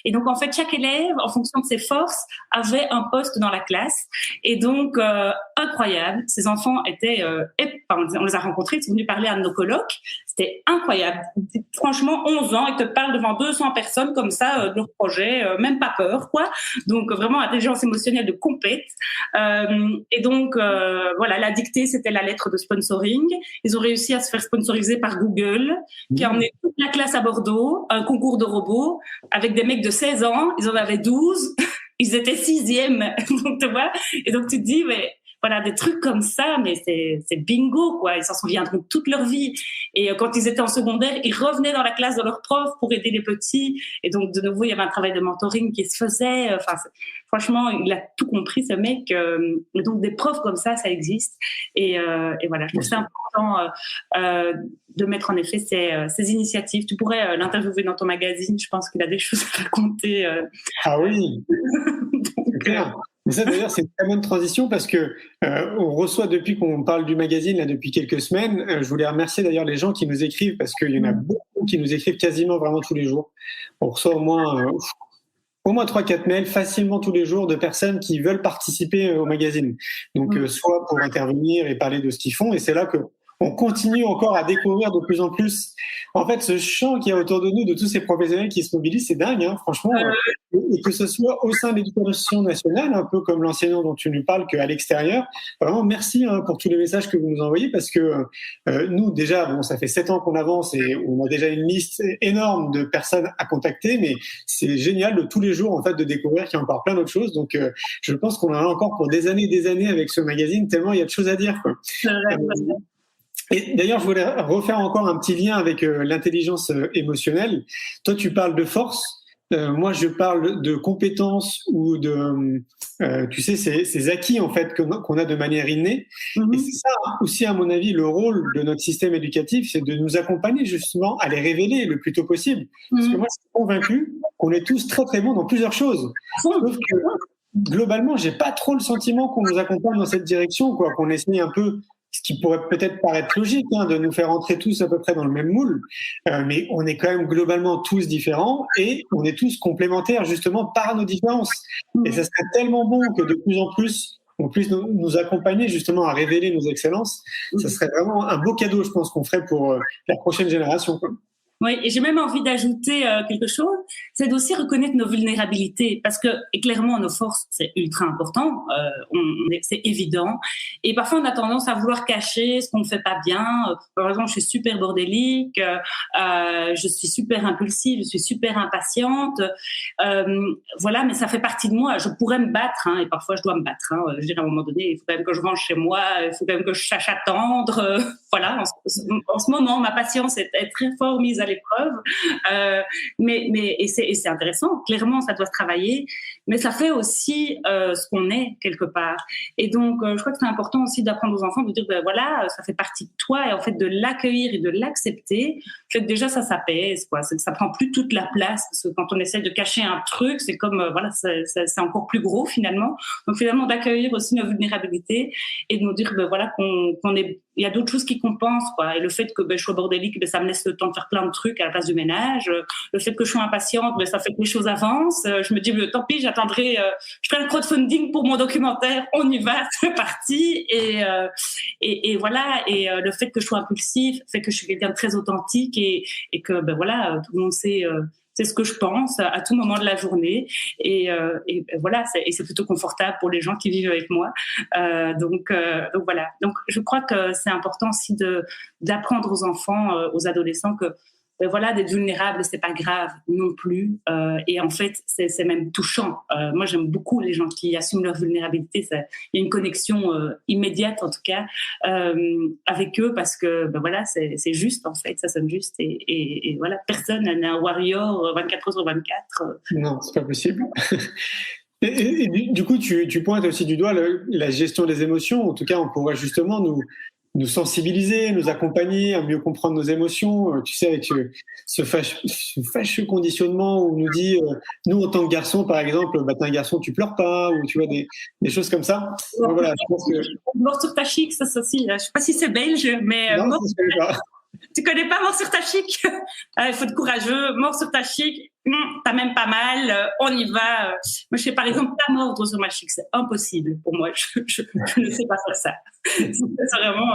Et donc, en fait, chaque élève, en fonction de ses forces, avait un poste dans la classe. Et donc, incroyable. Ces enfants étaient... on les a rencontrés, ils sont venus parler à nos colloques. C'était incroyable. Franchement, 11 ans, ils te parlent devant 200 personnes comme ça de leur projet, même pas peur, quoi. Donc, vraiment, intelligence émotionnelle de compète. Et donc... voilà, la dictée, c'était la lettre de sponsoring. Ils ont réussi à se faire sponsoriser par Google, qui a emmené toute la classe à Bordeaux, un concours de robots, avec des mecs de 16 ans. Ils en avaient 12. Ils étaient 6e. Donc, tu vois. Et donc, tu te dis, mais voilà, des trucs comme ça, mais c'est bingo, quoi. Ils s'en souviendront toute leur vie. Et quand ils étaient en secondaire, ils revenaient dans la classe de leurs profs pour aider les petits. Et donc, de nouveau, il y avait un travail de mentoring qui se faisait. Enfin, franchement, il a tout compris, ce mec. Et donc, des profs comme ça existe. Et voilà, je trouve ça important de mettre en effet ces initiatives. Tu pourrais l'interviewer dans ton magazine. Je pense qu'il a des choses à raconter. Ah oui, c'est clair. Mais ça, d'ailleurs, c'est une très bonne transition parce que on reçoit, depuis qu'on parle du magazine, là, depuis quelques semaines, je voulais remercier d'ailleurs les gens qui nous écrivent parce qu'il y en a beaucoup qui nous écrivent quasiment vraiment tous les jours. On reçoit au moins 3-4 mails facilement tous les jours de personnes qui veulent participer au magazine. Donc, soit pour intervenir et parler de ce qu'ils font, et c'est là que on continue encore à découvrir de plus en plus. En fait, ce champ qu'il y a autour de nous, de tous ces professionnels qui se mobilisent, c'est dingue, hein, franchement. Et que ce soit au sein de l'éducation nationale, un peu comme l'enseignant dont tu nous parles, qu'à l'extérieur. Vraiment, merci pour tous les messages que vous nous envoyez, parce que nous, déjà, bon, ça fait 7 ans qu'on avance et on a déjà une liste énorme de personnes à contacter, mais c'est génial de tous les jours, en fait, de découvrir qu'il y a encore plein d'autres choses. Donc, je pense qu'on en a encore pour des années avec ce magazine, tellement il y a de choses à dire, quoi. Et d'ailleurs, je voulais refaire encore un petit lien avec l'intelligence émotionnelle. Toi, tu parles de force. Moi, je parle de compétences ou de, tu sais, ces acquis en fait qu'on a de manière innée. Et c'est ça aussi, à mon avis, le rôle de notre système éducatif, c'est de nous accompagner justement à les révéler le plus tôt possible. Parce que moi, je suis convaincu qu'on est tous très très bons dans plusieurs choses. Sauf que globalement, j'ai pas trop le sentiment qu'on nous accompagne dans cette direction, quoi, qu'on essaye un peu. Ce qui pourrait peut-être paraître logique, de nous faire entrer tous à peu près dans le même moule, mais on est quand même globalement tous différents et on est tous complémentaires justement par nos différences. Et ça serait tellement bon que de plus en plus on puisse nous accompagner justement à révéler nos excellences. Ça serait vraiment un beau cadeau, je pense, qu'on ferait pour la prochaine génération, quoi. Oui, et j'ai même envie d'ajouter quelque chose, c'est d'aussi reconnaître nos vulnérabilités, parce que et clairement nos forces c'est ultra important, c'est évident, et parfois on a tendance à vouloir cacher ce qu'on ne fait pas bien. Par exemple, je suis super bordélique, je suis super impulsive, je suis super impatiente, voilà, mais ça fait partie de moi. Je pourrais me battre, et parfois je dois me battre. Je dirais à un moment donné, il faut quand même que je range chez moi, il faut quand même que je sache attendre. Voilà, en ce moment, ma patience est très fort mise à l'épreuve, mais c'est intéressant. Clairement, ça doit se travailler, mais ça fait aussi ce qu'on est quelque part. Et donc, je crois que c'est important aussi d'apprendre aux enfants de dire, voilà, ça fait partie de toi, et en fait de l'accueillir et de l'accepter. Fait que déjà ça s'apaise, quoi. Ça prend plus toute la place, parce que quand on essaie de cacher un truc, c'est comme voilà, c'est encore plus gros finalement. Donc finalement d'accueillir aussi nos vulnérabilités et de nous dire, voilà, qu'on est, il y a d'autres choses qui compensent, quoi. Et le fait que je sois bordélique, ça me laisse le temps de faire plein de trucs à la place du ménage. Le fait que je sois impatiente, ça fait que les choses avancent. Je me dis, tant pis, j'attendrai, je ferai un crowdfunding pour mon documentaire, on y va, c'est parti. Et voilà. Et le fait que je sois impulsif fait que je suis quelqu'un de très authentique et que voilà, tout le monde sait. C'est ce que je pense à tout moment de la journée, et voilà, c'est plutôt confortable pour les gens qui vivent avec moi. Donc voilà. Donc je crois que c'est important aussi d'apprendre aux enfants, aux adolescents que voilà, d'être vulnérable, c'est pas grave non plus. Et en fait, c'est même touchant. Moi, j'aime beaucoup les gens qui assument leur vulnérabilité. Il y a une connexion immédiate, en tout cas, avec eux, parce que voilà, c'est juste, en fait, ça sonne juste. Et voilà, personne n'est un warrior 24 heures sur 24. Non, c'est pas possible. Et du coup, tu pointes aussi du doigt la gestion des émotions. En tout cas, on pourrait justement nous sensibiliser, nous accompagner à mieux comprendre nos émotions. Tu sais, avec ce fâcheux conditionnement où on nous dit, nous en tant que garçon, par exemple, t'es un garçon, tu pleures pas, ou tu vois des choses comme ça. Donc, voilà, je pense que... Mort sur ta chic, ça aussi. Je sais pas si c'est belge, mais non, ça se fait pas. Tu connais pas Mort sur ta chic? Il faut être courageux. Mort sur ta chic, t'as même pas mal. On y va. Moi, je sais par exemple pas mordre sur ma chic, c'est impossible pour moi. Je ne sais pas faire ça. C'est vraiment.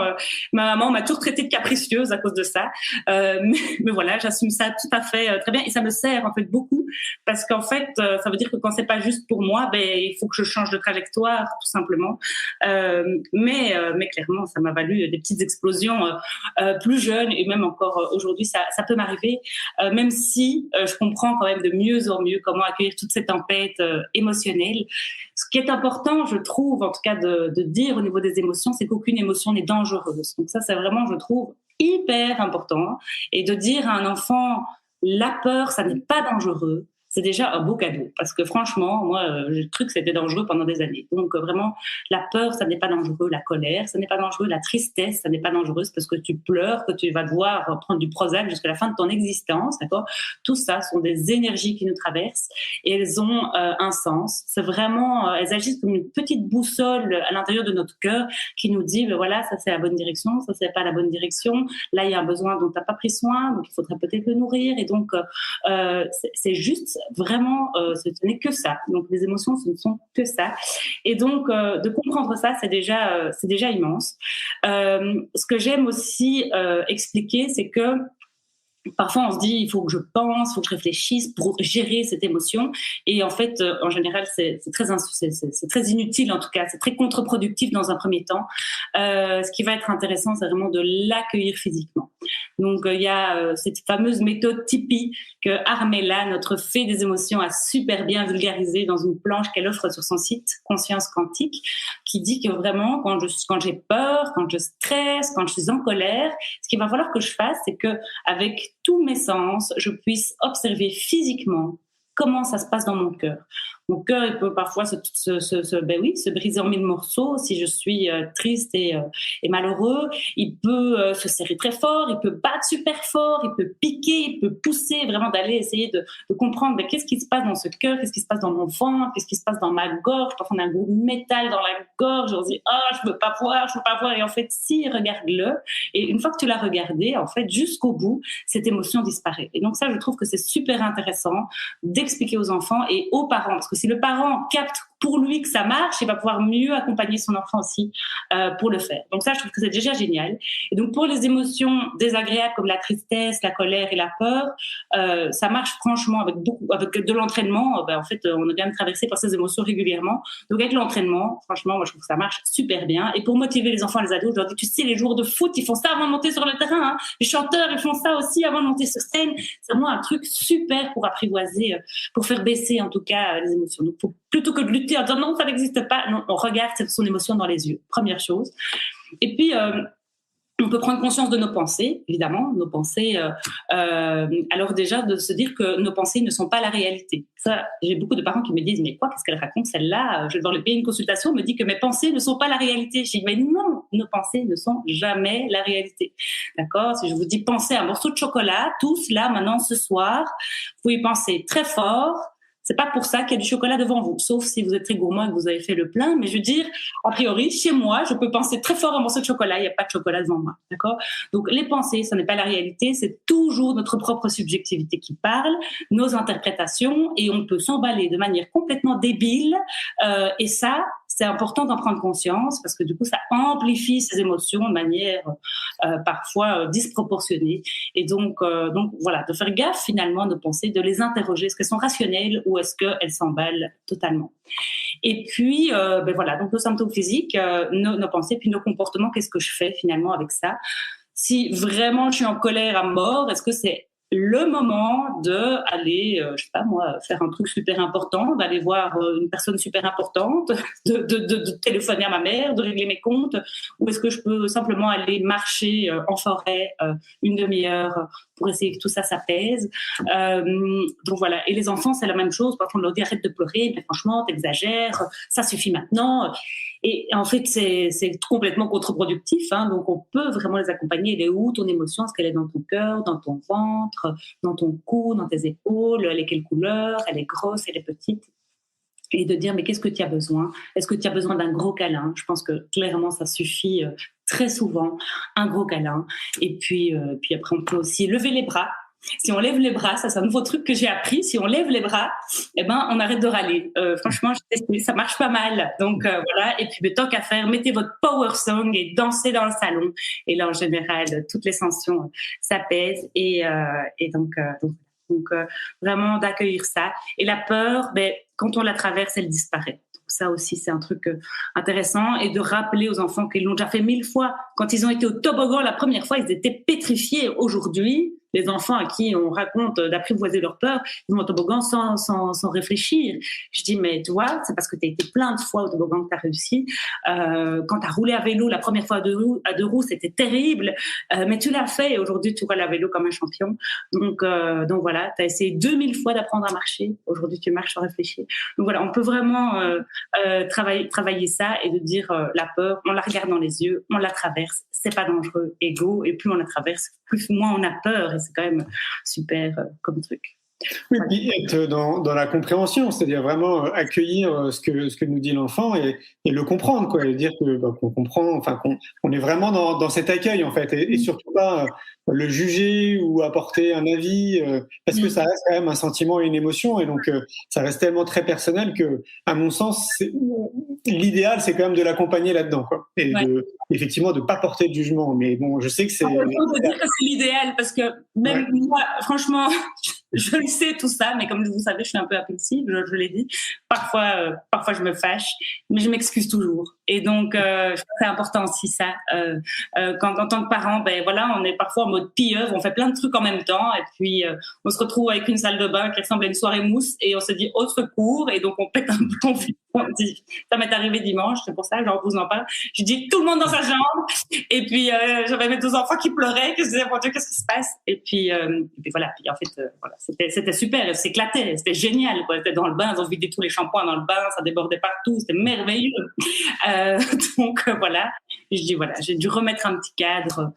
Ma maman m'a toujours traitée de capricieuse à cause de ça. Mais voilà, j'assume ça tout à fait très bien et ça me sert en fait beaucoup parce qu'en fait, ça veut dire que quand c'est pas juste pour moi, il faut que je change de trajectoire tout simplement. Mais clairement, ça m'a valu des petites explosions plus jeunes et même encore aujourd'hui, ça peut m'arriver. Même si je comprends quand même de mieux en mieux comment accueillir toute cette tempête émotionnelle. Ce qui est important, je trouve, en tout cas de dire au niveau des émotions, c'est qu'aucune émotion n'est dangereuse. Donc ça, c'est vraiment, je trouve, hyper important. Et de dire à un enfant, la peur, ça n'est pas dangereux, c'est déjà un beau cadeau. Parce que franchement, moi, j'ai cru que c'était dangereux pendant des années. Donc vraiment, la peur, ça n'est pas dangereux. La colère, ça n'est pas dangereux. La tristesse, ça n'est pas dangereux. C'est parce que tu pleures, que tu vas devoir prendre du Prozac jusqu'à la fin de ton existence. D'accord ? Tout ça sont des énergies qui nous traversent et elles ont un sens. C'est vraiment, elles agissent comme une petite boussole à l'intérieur de notre cœur qui nous dit, voilà, ça c'est la bonne direction, ça c'est pas la bonne direction. Là, il y a un besoin dont tu n'as pas pris soin, donc il faudrait peut-être le nourrir. Et donc, c'est juste vraiment, ce n'est que ça. Donc, les émotions, ce ne sont que ça. Et donc, de comprendre ça, c'est déjà immense. Ce que j'aime aussi expliquer, c'est que parfois, on se dit, il faut que je pense, il faut que je réfléchisse pour gérer cette émotion. Et en fait, en général, c'est très inutile, en tout cas. C'est très contre-productif dans un premier temps. Ce qui va être intéressant, c'est vraiment de l'accueillir physiquement. Donc, il y a cette fameuse méthode Tipeee que Armella, notre fée des émotions, a super bien vulgarisée dans une planche qu'elle offre sur son site Conscience Quantique, qui dit que vraiment, quand j'ai peur, quand je stresse, quand je suis en colère, ce qu'il va falloir que je fasse, c'est que avec tous mes sens, je puisse observer physiquement comment ça se passe dans mon cœur. Mon cœur, il peut parfois se briser en mille morceaux si je suis triste et malheureux. Il peut se serrer très fort, il peut battre super fort, il peut piquer, il peut pousser, vraiment d'aller essayer de comprendre qu'est-ce qui se passe dans ce cœur, qu'est-ce qui se passe dans mon ventre, qu'est-ce qui se passe dans ma gorge. Parfois, on a un gros métal dans la gorge, on se dit « Ah, je veux pas voir ». Et en fait, si, regarde-le. Et une fois que tu l'as regardé, en fait, jusqu'au bout, cette émotion disparaît. Et donc ça, je trouve que c'est super intéressant d'expliquer aux enfants et aux parents, parce que si le parent capte pour lui que ça marche, il va pouvoir mieux accompagner son enfant aussi pour le faire. Donc ça, je trouve que c'est déjà génial. Et donc pour les émotions désagréables comme la tristesse, la colère et la peur, ça marche franchement avec de l'entraînement. En fait, on est quand même traversé par ces émotions régulièrement. Donc avec l'entraînement, franchement, moi je trouve que ça marche super bien. Et pour motiver les enfants, les ados, je leur dis, tu sais, les joueurs de foot, ils font ça avant de monter sur le terrain. Hein. Les chanteurs, ils font ça aussi avant de monter sur scène. C'est vraiment un truc super pour apprivoiser, pour faire baisser en tout cas les émotions. Donc plutôt que de lutter en disant non, ça n'existe pas, non, on regarde son émotion dans les yeux, première chose. Et puis, on peut prendre conscience de nos pensées, évidemment, nos pensées. Alors déjà, de se dire que nos pensées ne sont pas la réalité. Ça, j'ai beaucoup de parents qui me disent, mais quoi, qu'est-ce qu'elle raconte celle-là? Je vais devoir lui payer une consultation, on me dit que mes pensées ne sont pas la réalité. Je dis, mais non, nos pensées ne sont jamais la réalité. D'accord? Si je vous dis, pensez à un morceau de chocolat, tous là, maintenant, ce soir, vous pouvez penser très fort. C'est pas pour ça qu'il y a du chocolat devant vous, sauf si vous êtes très gourmand et que vous avez fait le plein. Mais je veux dire, a priori, chez moi, je peux penser très fort à un morceau de chocolat, il n'y a pas de chocolat devant moi, d'accord? Donc les pensées, ça n'est pas la réalité, c'est toujours notre propre subjectivité qui parle, nos interprétations, et on peut s'emballer de manière complètement débile. Et ça, c'est important d'en prendre conscience parce que du coup, ça amplifie ces émotions de manière parfois disproportionnée. Et donc voilà, de faire gaffe finalement à nos pensées, de les interroger, est-ce qu'elles sont rationnelles ou est-ce qu'elles s'emballent totalement. Et puis, voilà, donc nos symptômes physiques, nos pensées, puis nos comportements, qu'est-ce que je fais finalement avec ça? Si vraiment je suis en colère à mort, est-ce que c'est le moment de aller, je sais pas moi, faire un truc super important, d'aller voir une personne super importante, de téléphoner à ma mère, de régler mes comptes, ou est-ce que je peux simplement aller marcher en forêt une demi-heure pour essayer que tout ça s'apaise. Donc voilà. Et les enfants, c'est la même chose. Parfois, on leur dit arrête de pleurer, mais franchement, t'exagères, ça suffit maintenant. Et en fait, c'est complètement contre-productif. Hein. Donc, on peut vraiment les accompagner. Elle est où ton émotion? Est-ce qu'elle est dans ton cœur, dans ton ventre, dans ton cou, dans tes épaules? Elle est quelle couleur? Elle est grosse, elle est petite? Et de dire, mais qu'est-ce que tu as besoin? Est-ce que tu as besoin d'un gros câlin? Je pense que clairement, ça suffit très souvent, un gros câlin. Et puis après, on peut aussi lever les bras. Si on lève les bras, ça c'est un nouveau truc que j'ai appris. Si on lève les bras, eh ben on arrête de râler. Franchement, j'ai testé, ça marche pas mal. Donc voilà. Et puis tant qu'à faire, mettez votre power song et dansez dans le salon. Et là en général, toutes les tensions s'apaisent et donc vraiment d'accueillir ça. Et la peur, quand on la traverse, elle disparaît. Ça aussi, c'est un truc intéressant. Et de rappeler aux enfants qu'ils l'ont déjà fait 1000 fois. Quand ils ont été au toboggan la première fois, ils étaient pétrifiés. Aujourd'hui, les enfants à qui on raconte d'apprivoiser leur peur, ils vont au toboggan sans réfléchir. Je dis, mais tu vois, c'est parce que tu as été plein de fois au toboggan que tu as réussi. Quand tu as roulé à vélo la première fois à deux roues, c'était terrible. Mais tu l'as fait et aujourd'hui, tu roules à vélo comme un champion. Donc voilà, tu as essayé 2000 fois d'apprendre à marcher. Aujourd'hui, tu marches sans réfléchir. Donc voilà, on peut vraiment travailler ça et de dire la peur, on la regarde dans les yeux, on la traverse, c'est pas dangereux, et go. Et plus on la traverse, moins on a peur. Et c'est quand même super comme truc. Oui, puis être dans la compréhension, c'est-à-dire vraiment accueillir ce que nous dit l'enfant et le comprendre, quoi, et dire qu'on comprend, enfin qu'on est vraiment dans cet accueil en fait, et surtout pas le juger ou apporter un avis, parce que ça reste quand même un sentiment et une émotion, et donc ça reste tellement très personnel que, à mon sens, l'idéal c'est quand même de l'accompagner là-dedans, quoi, et effectivement de pas porter de jugement. Mais bon, je sais que c'est. On peut dire que c'est l'idéal parce que même moi, franchement. Je le sais tout ça, mais comme vous savez, je suis un peu impulsive, je l'ai dit. Parfois, je me fâche, mais je m'excuse toujours. Et donc, c'est important aussi ça. Quand en tant que parent, on est parfois en mode pieuvre, on fait plein de trucs en même temps, et puis on se retrouve avec une salle de bain qui ressemble à une soirée mousse, et on se dit au secours, et donc on pète un plomb. Ça m'est arrivé dimanche, c'est pour ça, genre vous en parle. Je dis tout le monde dans sa chambre, et puis j'avais mes 2 enfants qui pleuraient, que je disais mon Dieu, qu'est-ce qui se passe? Et puis voilà. Puis en fait, c'était super, s'éclatait, c'était génial, quoi. C'était dans le bain, ils ont vidé tous les shampoings dans le bain, ça débordait partout, c'était merveilleux. Donc voilà, je dis voilà, j'ai dû remettre un petit cadre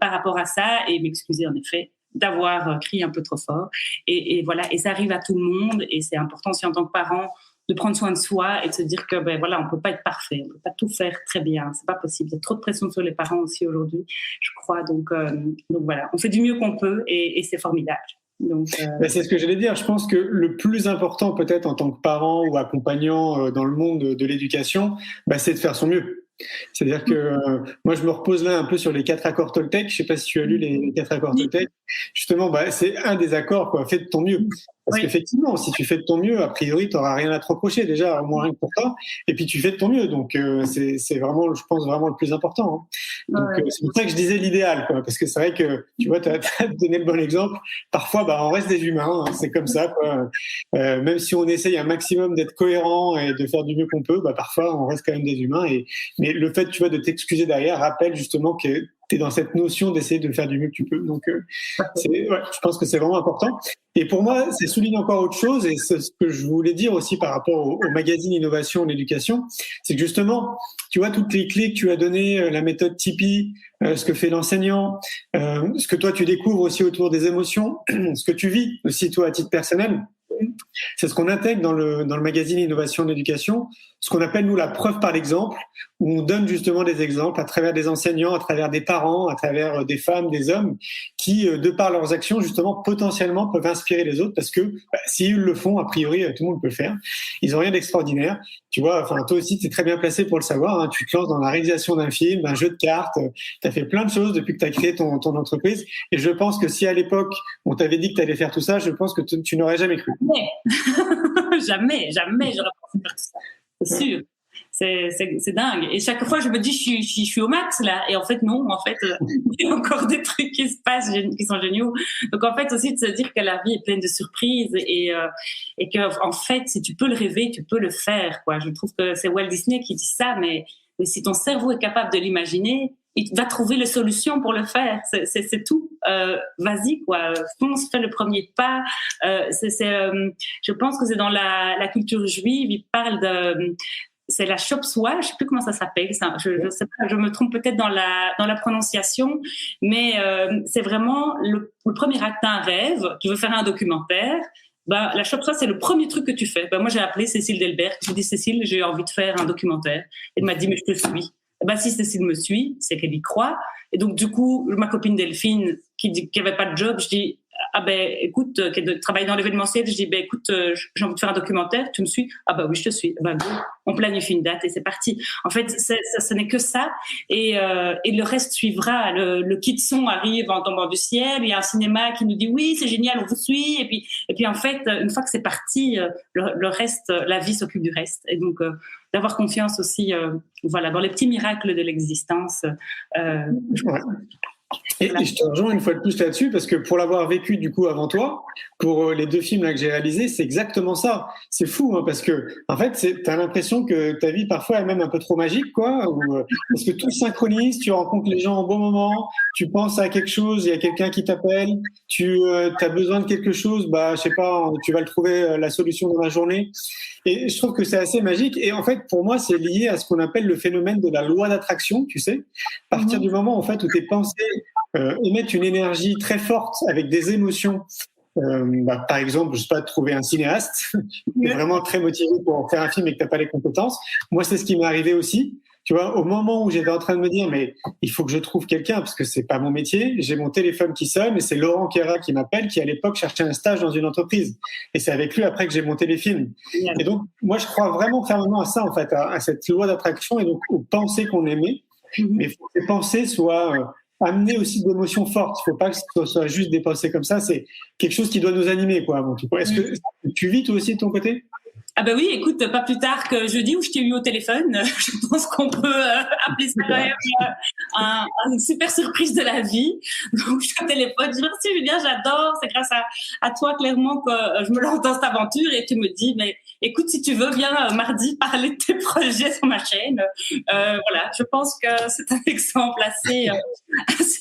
par rapport à ça et m'excuser en effet d'avoir crié un peu trop fort. Et voilà, et ça arrive à tout le monde, et c'est important aussi en tant que parent de prendre soin de soi et de se dire que on peut pas être parfait, on peut pas tout faire très bien, c'est pas possible. Il y a trop de pression sur les parents aussi aujourd'hui, je crois. Donc voilà, on fait du mieux qu'on peut et c'est formidable. Donc, c'est ce que j'allais dire. Je pense que le plus important peut-être en tant que parent ou accompagnant dans le monde de l'éducation, c'est de faire son mieux. C'est-à-dire que moi, je me repose là un peu sur les 4 accords Toltec. Je sais pas si tu as lu les 4 accords Toltec. Justement, c'est un des accords, quoi. Fais de ton mieux. Parce qu'effectivement, si tu fais de ton mieux, a priori, tu n'auras rien à te reprocher, déjà, au moins rien que pour toi. Et puis, tu fais de ton mieux. Donc, c'est vraiment, je pense, vraiment le plus important. Hein. Donc, c'est pour ça que je disais l'idéal, quoi. Parce que c'est vrai que, tu vois, tu as donné le bon exemple. Parfois, on reste des humains. Hein. C'est comme ça, quoi. Même si on essaye un maximum d'être cohérent et de faire du mieux qu'on peut, parfois, on reste quand même des humains. Mais le fait, tu vois, de t'excuser derrière rappelle justement que tu es dans cette notion d'essayer de faire du mieux que tu peux. Donc, je pense que c'est vraiment important. Et pour moi, ça souligne encore autre chose, et c'est ce que je voulais dire aussi par rapport au magazine Innovation en éducation, c'est que justement, tu vois, toutes les clés que tu as données, la méthode Tipeee, ce que fait l'enseignant, ce que toi tu découvres aussi autour des émotions, ce que tu vis aussi toi à titre personnel, c'est ce qu'on intègre dans le magazine Innovation en éducation, ce qu'on appelle nous la preuve par l'exemple, où on donne justement des exemples à travers des enseignants, à travers des parents, à travers des femmes, des hommes, qui, de par leurs actions, justement, potentiellement peuvent inspirer les autres, parce que s'ils le font, a priori, tout le monde peut le faire. Ils n'ont rien d'extraordinaire. Tu vois, toi aussi, tu es très bien placé pour le savoir. Hein. Tu te lances dans la réalisation d'un film, d'un jeu de cartes. Tu as fait plein de choses depuis que tu as créé ton entreprise. Et je pense que si à l'époque, on t'avait dit que tu allais faire tout ça, je pense que tu n'aurais jamais cru. Jamais j'aurais pensé faire ça. C'est sûr. c'est dingue. Et chaque fois, je me dis, je suis au max là. Et en fait, non. En fait, il y a encore des trucs qui se passent qui sont géniaux. Donc en fait aussi de se dire que la vie est pleine de surprises et que en fait, si tu peux le rêver, tu peux le faire. Quoi. Je trouve que c'est Walt Disney qui dit ça, mais si ton cerveau est capable de l'imaginer, il va trouver les solutions pour le faire. C'est tout. Vas-y, quoi. Fonce, fais le premier pas. Je pense que c'est dans la culture juive. Il parle de c'est la Chop Suey, je sais plus comment ça s'appelle. Ça, je sais pas, je me trompe peut-être dans la prononciation, mais c'est vraiment le premier acte d'un rêve. Tu veux faire un documentaire. La Chop Suey, c'est le premier truc que tu fais. Moi, j'ai appelé Cécile Delbert. Je lui ai dit, Cécile, j'ai envie de faire un documentaire. Elle m'a dit, mais je te suis. Si Cécile me suit, c'est qu'elle y croit. Et donc, du coup, ma copine Delphine, qui avait pas de job, je dis, écoute, qui travaille dans l'événementiel, je dis, écoute, j'ai envie de faire un documentaire, tu me suis? Oui, je te suis. Go. On planifie une date et c'est parti. En fait, ce n'est que ça. Et le reste suivra. Le kit son arrive en tombant du ciel. Il y a un cinéma qui nous dit, oui, c'est génial, on vous suit. Et puis en fait, une fois que c'est parti, le reste, la vie s'occupe du reste. Et donc, d'avoir confiance aussi, dans les petits miracles de l'existence. Et je te rejoins une fois de plus là-dessus parce que pour l'avoir vécu du coup avant toi, pour les 2 films là que j'ai réalisés, c'est exactement ça. C'est fou parce que en fait, t'as l'impression que ta vie parfois est même un peu trop magique, quoi, parce que tout se synchronise, tu rencontres les gens au bon moment, tu penses à quelque chose, il y a quelqu'un qui t'appelle, tu as besoin de quelque chose, je sais pas, tu vas le trouver la solution dans la journée. Et je trouve que c'est assez magique. Et en fait, pour moi, c'est lié à ce qu'on appelle le phénomène de la loi d'attraction, tu sais. À partir du moment en fait où tes pensées émettent une énergie très forte avec des émotions. Par exemple, je sais pas, trouver un cinéaste qui est vraiment très motivé pour faire un film et que t'as pas les compétences. Moi, c'est ce qui m'est arrivé aussi. Tu vois, au moment où j'étais en train de me dire, mais il faut que je trouve quelqu'un parce que c'est pas mon métier, j'ai mon téléphone qui sonne et c'est Laurent Quéra qui m'appelle, qui à l'époque cherchait un stage dans une entreprise. Et c'est avec lui après que j'ai monté les films. Yeah. Et donc, moi, je crois vraiment fermement à ça, en fait, à cette loi d'attraction et donc aux pensées qu'on émet. Mais il faut que ces pensées soient amener aussi d'émotions fortes. Il ne faut pas que ce soit juste des pensées comme ça. C'est quelque chose qui doit nous animer, quoi, avant tout. Est-ce que tu vis toi aussi de ton côté? Oui, écoute, pas plus tard que jeudi où je t'ai eu au téléphone, je pense qu'on peut appeler ça quand même une super surprise de la vie. Donc, je te téléphone, je dis merci Julien, j'adore, c'est grâce à toi clairement que je me lance dans cette aventure et tu me dis, mais écoute, si tu veux, viens mardi parler de tes projets sur ma chaîne. Je pense que c'est un exemple assez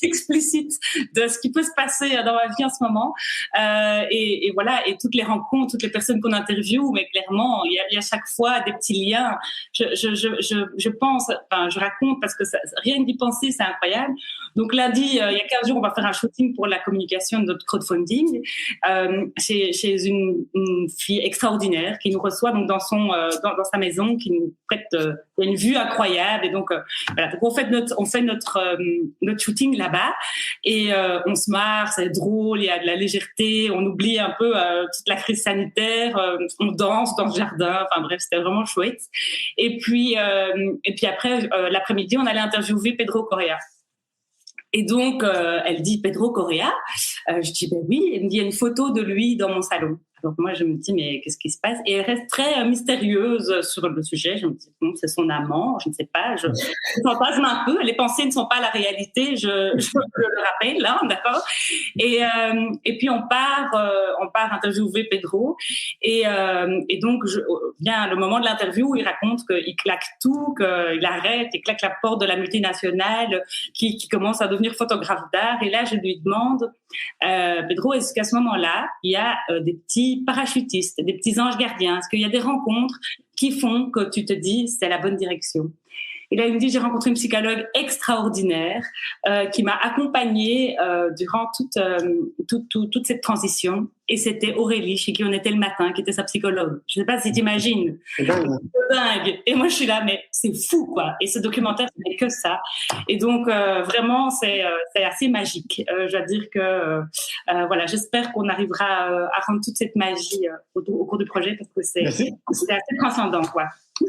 explicite de ce qui peut se passer dans ma vie en ce moment. Et toutes les rencontres, toutes les personnes qu'on interviewe, mais clairement, il y a chaque fois des petits liens. Je pense, je raconte parce que rien d'y penser, c'est incroyable. Donc lundi, il y a 15 jours, on va faire un shooting pour la communication de notre crowdfunding chez une fille extraordinaire qui nous reçoit donc dans sa maison, qui nous prête une vue incroyable. Et donc donc on fait notre shooting là-bas et on se marre, c'est drôle, il y a de la légèreté, on oublie un peu toute la crise sanitaire, on danse dans le jardin, c'était vraiment chouette. Et puis après l'après-midi, on allait interviewer Pedro Correa. Et donc elle dit Pedro Correa, je dis oui, elle me dit il y a une photo de lui dans mon salon. Donc moi je me dis mais qu'est-ce qui se passe? Et elle reste très mystérieuse sur le sujet. Je me dis bon, c'est son amant, je ne sais pas, je fantasme un peu. Les pensées ne sont pas la réalité, je le rappelle, hein, d'accord. Et puis on part interviewer Pedro et donc vient le moment de l'interview où il raconte qu'il claque tout, qu'il arrête, il claque la porte de la multinationale, qui commence à devenir photographe d'art. Et là je lui demande Pedro, est-ce qu'à ce moment-là il y a des petits parachutistes, des petits anges gardiens? Est-ce qu'il y a des rencontres qui font que tu te dis c'est la bonne direction? Et là, il me dit, j'ai rencontré une psychologue extraordinaire qui m'a accompagnée durant toute cette transition. Et c'était Aurélie, chez qui on était le matin, qui était sa psychologue. Je ne sais pas si tu imagines. C'est dingue. Et moi, je suis là, mais c'est fou, quoi. Et ce documentaire, ce n'est que ça. Et donc, vraiment, c'est assez magique. Je dois dire que, j'espère qu'on arrivera à rendre toute cette magie au cours du projet parce que c'est assez transcendant, quoi.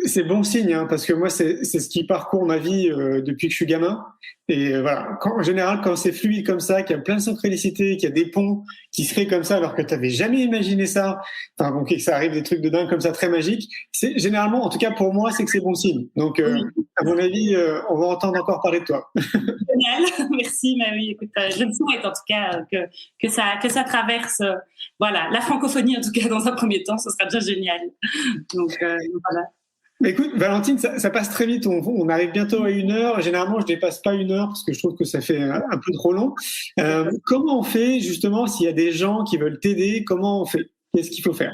C'est bon signe, hein, parce que moi, c'est ce qui parcourt ma vie depuis que je suis gamin. Et voilà, en général, quand c'est fluide comme ça, qu'il y a plein de synchronicité, qu'il y a des ponts qui se crée comme ça alors que tu n'avais jamais imaginé ça, enfin bon, que ça arrive des trucs de dingue comme ça, très magiques, c'est généralement, en tout cas pour moi, c'est que c'est bon signe. Donc, à mon avis, on va entendre encore parler de toi. Génial, merci. Mais oui, écoute, je me souhaite en tout cas que ça traverse, voilà, la francophonie en tout cas dans un premier temps, ce sera déjà génial. Donc voilà. Écoute, Valentine, ça passe très vite. On arrive bientôt à 1 heure. Généralement, je dépasse pas 1 heure parce que je trouve que ça fait un peu trop long. Comment on fait justement s'il y a des gens qui veulent t'aider? Comment on fait? Qu'est-ce qu'il faut faire?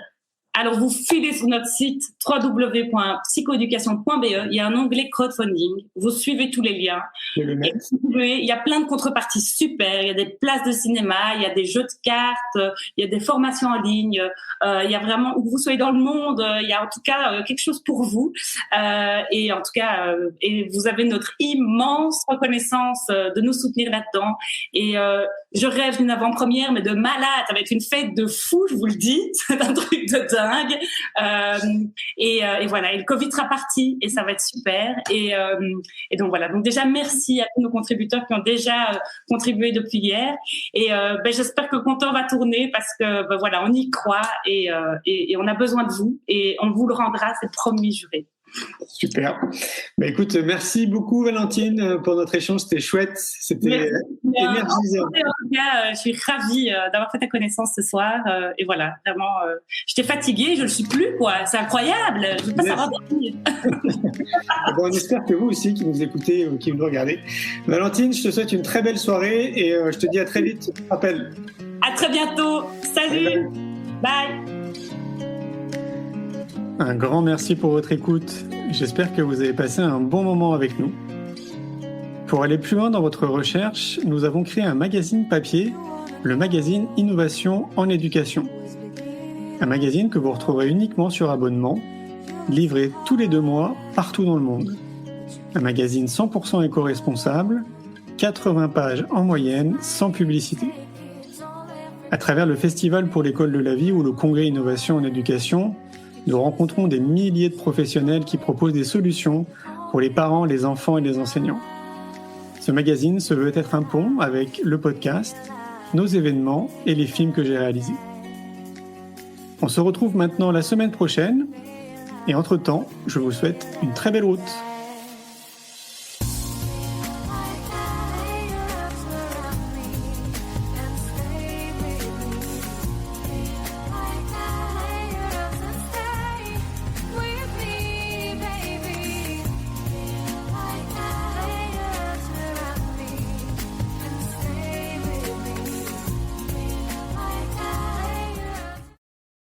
Alors, vous filez sur notre site www.psychoeducation.be, il y a un onglet crowdfunding, vous suivez tous les liens. Il y a plein de contreparties super, il y a des places de cinéma, il y a des jeux de cartes, il y a des formations en ligne, il y a vraiment, où vous soyez dans le monde, il y a en tout cas quelque chose pour vous. Et en tout cas, et vous avez notre immense reconnaissance de nous soutenir là-dedans. Et je rêve d'une avant-première, mais de malade, ça va être une fête de fou, je vous le dis, c'est un truc de dingue. Et voilà, et le Covid sera parti et ça va être super. Et donc voilà, donc déjà merci à tous nos contributeurs qui ont déjà contribué depuis hier. Et j'espère que le compteur va tourner parce que voilà, on y croit et on a besoin de vous et on vous le rendra, c'est promis, juré. Super. Écoute, merci beaucoup Valentine pour notre échange, c'était chouette, c'était énergisant. En tout cas, je suis ravie d'avoir fait ta connaissance ce soir et voilà, vraiment, j'étais fatiguée, je le suis plus quoi, c'est incroyable, je ne veux pas savoir dormir. On espère que vous aussi qui nous écoutez ou qui nous regardez. Valentine, je te souhaite une très belle soirée et je te dis à très vite, rappel. À très bientôt, salut, bye. Un grand merci pour votre écoute. J'espère que vous avez passé un bon moment avec nous. Pour aller plus loin dans votre recherche, nous avons créé un magazine papier, le magazine Innovation en éducation. Un magazine que vous retrouverez uniquement sur abonnement, livré tous les 2 mois partout dans le monde. Un magazine 100% éco-responsable, 80 pages en moyenne, sans publicité. À travers le Festival pour l'école de la vie ou le Congrès Innovation en éducation, nous rencontrons des milliers de professionnels qui proposent des solutions pour les parents, les enfants et les enseignants. Ce magazine se veut être un pont avec le podcast, nos événements et les films que j'ai réalisés. On se retrouve maintenant la semaine prochaine et entre-temps, je vous souhaite une très belle route.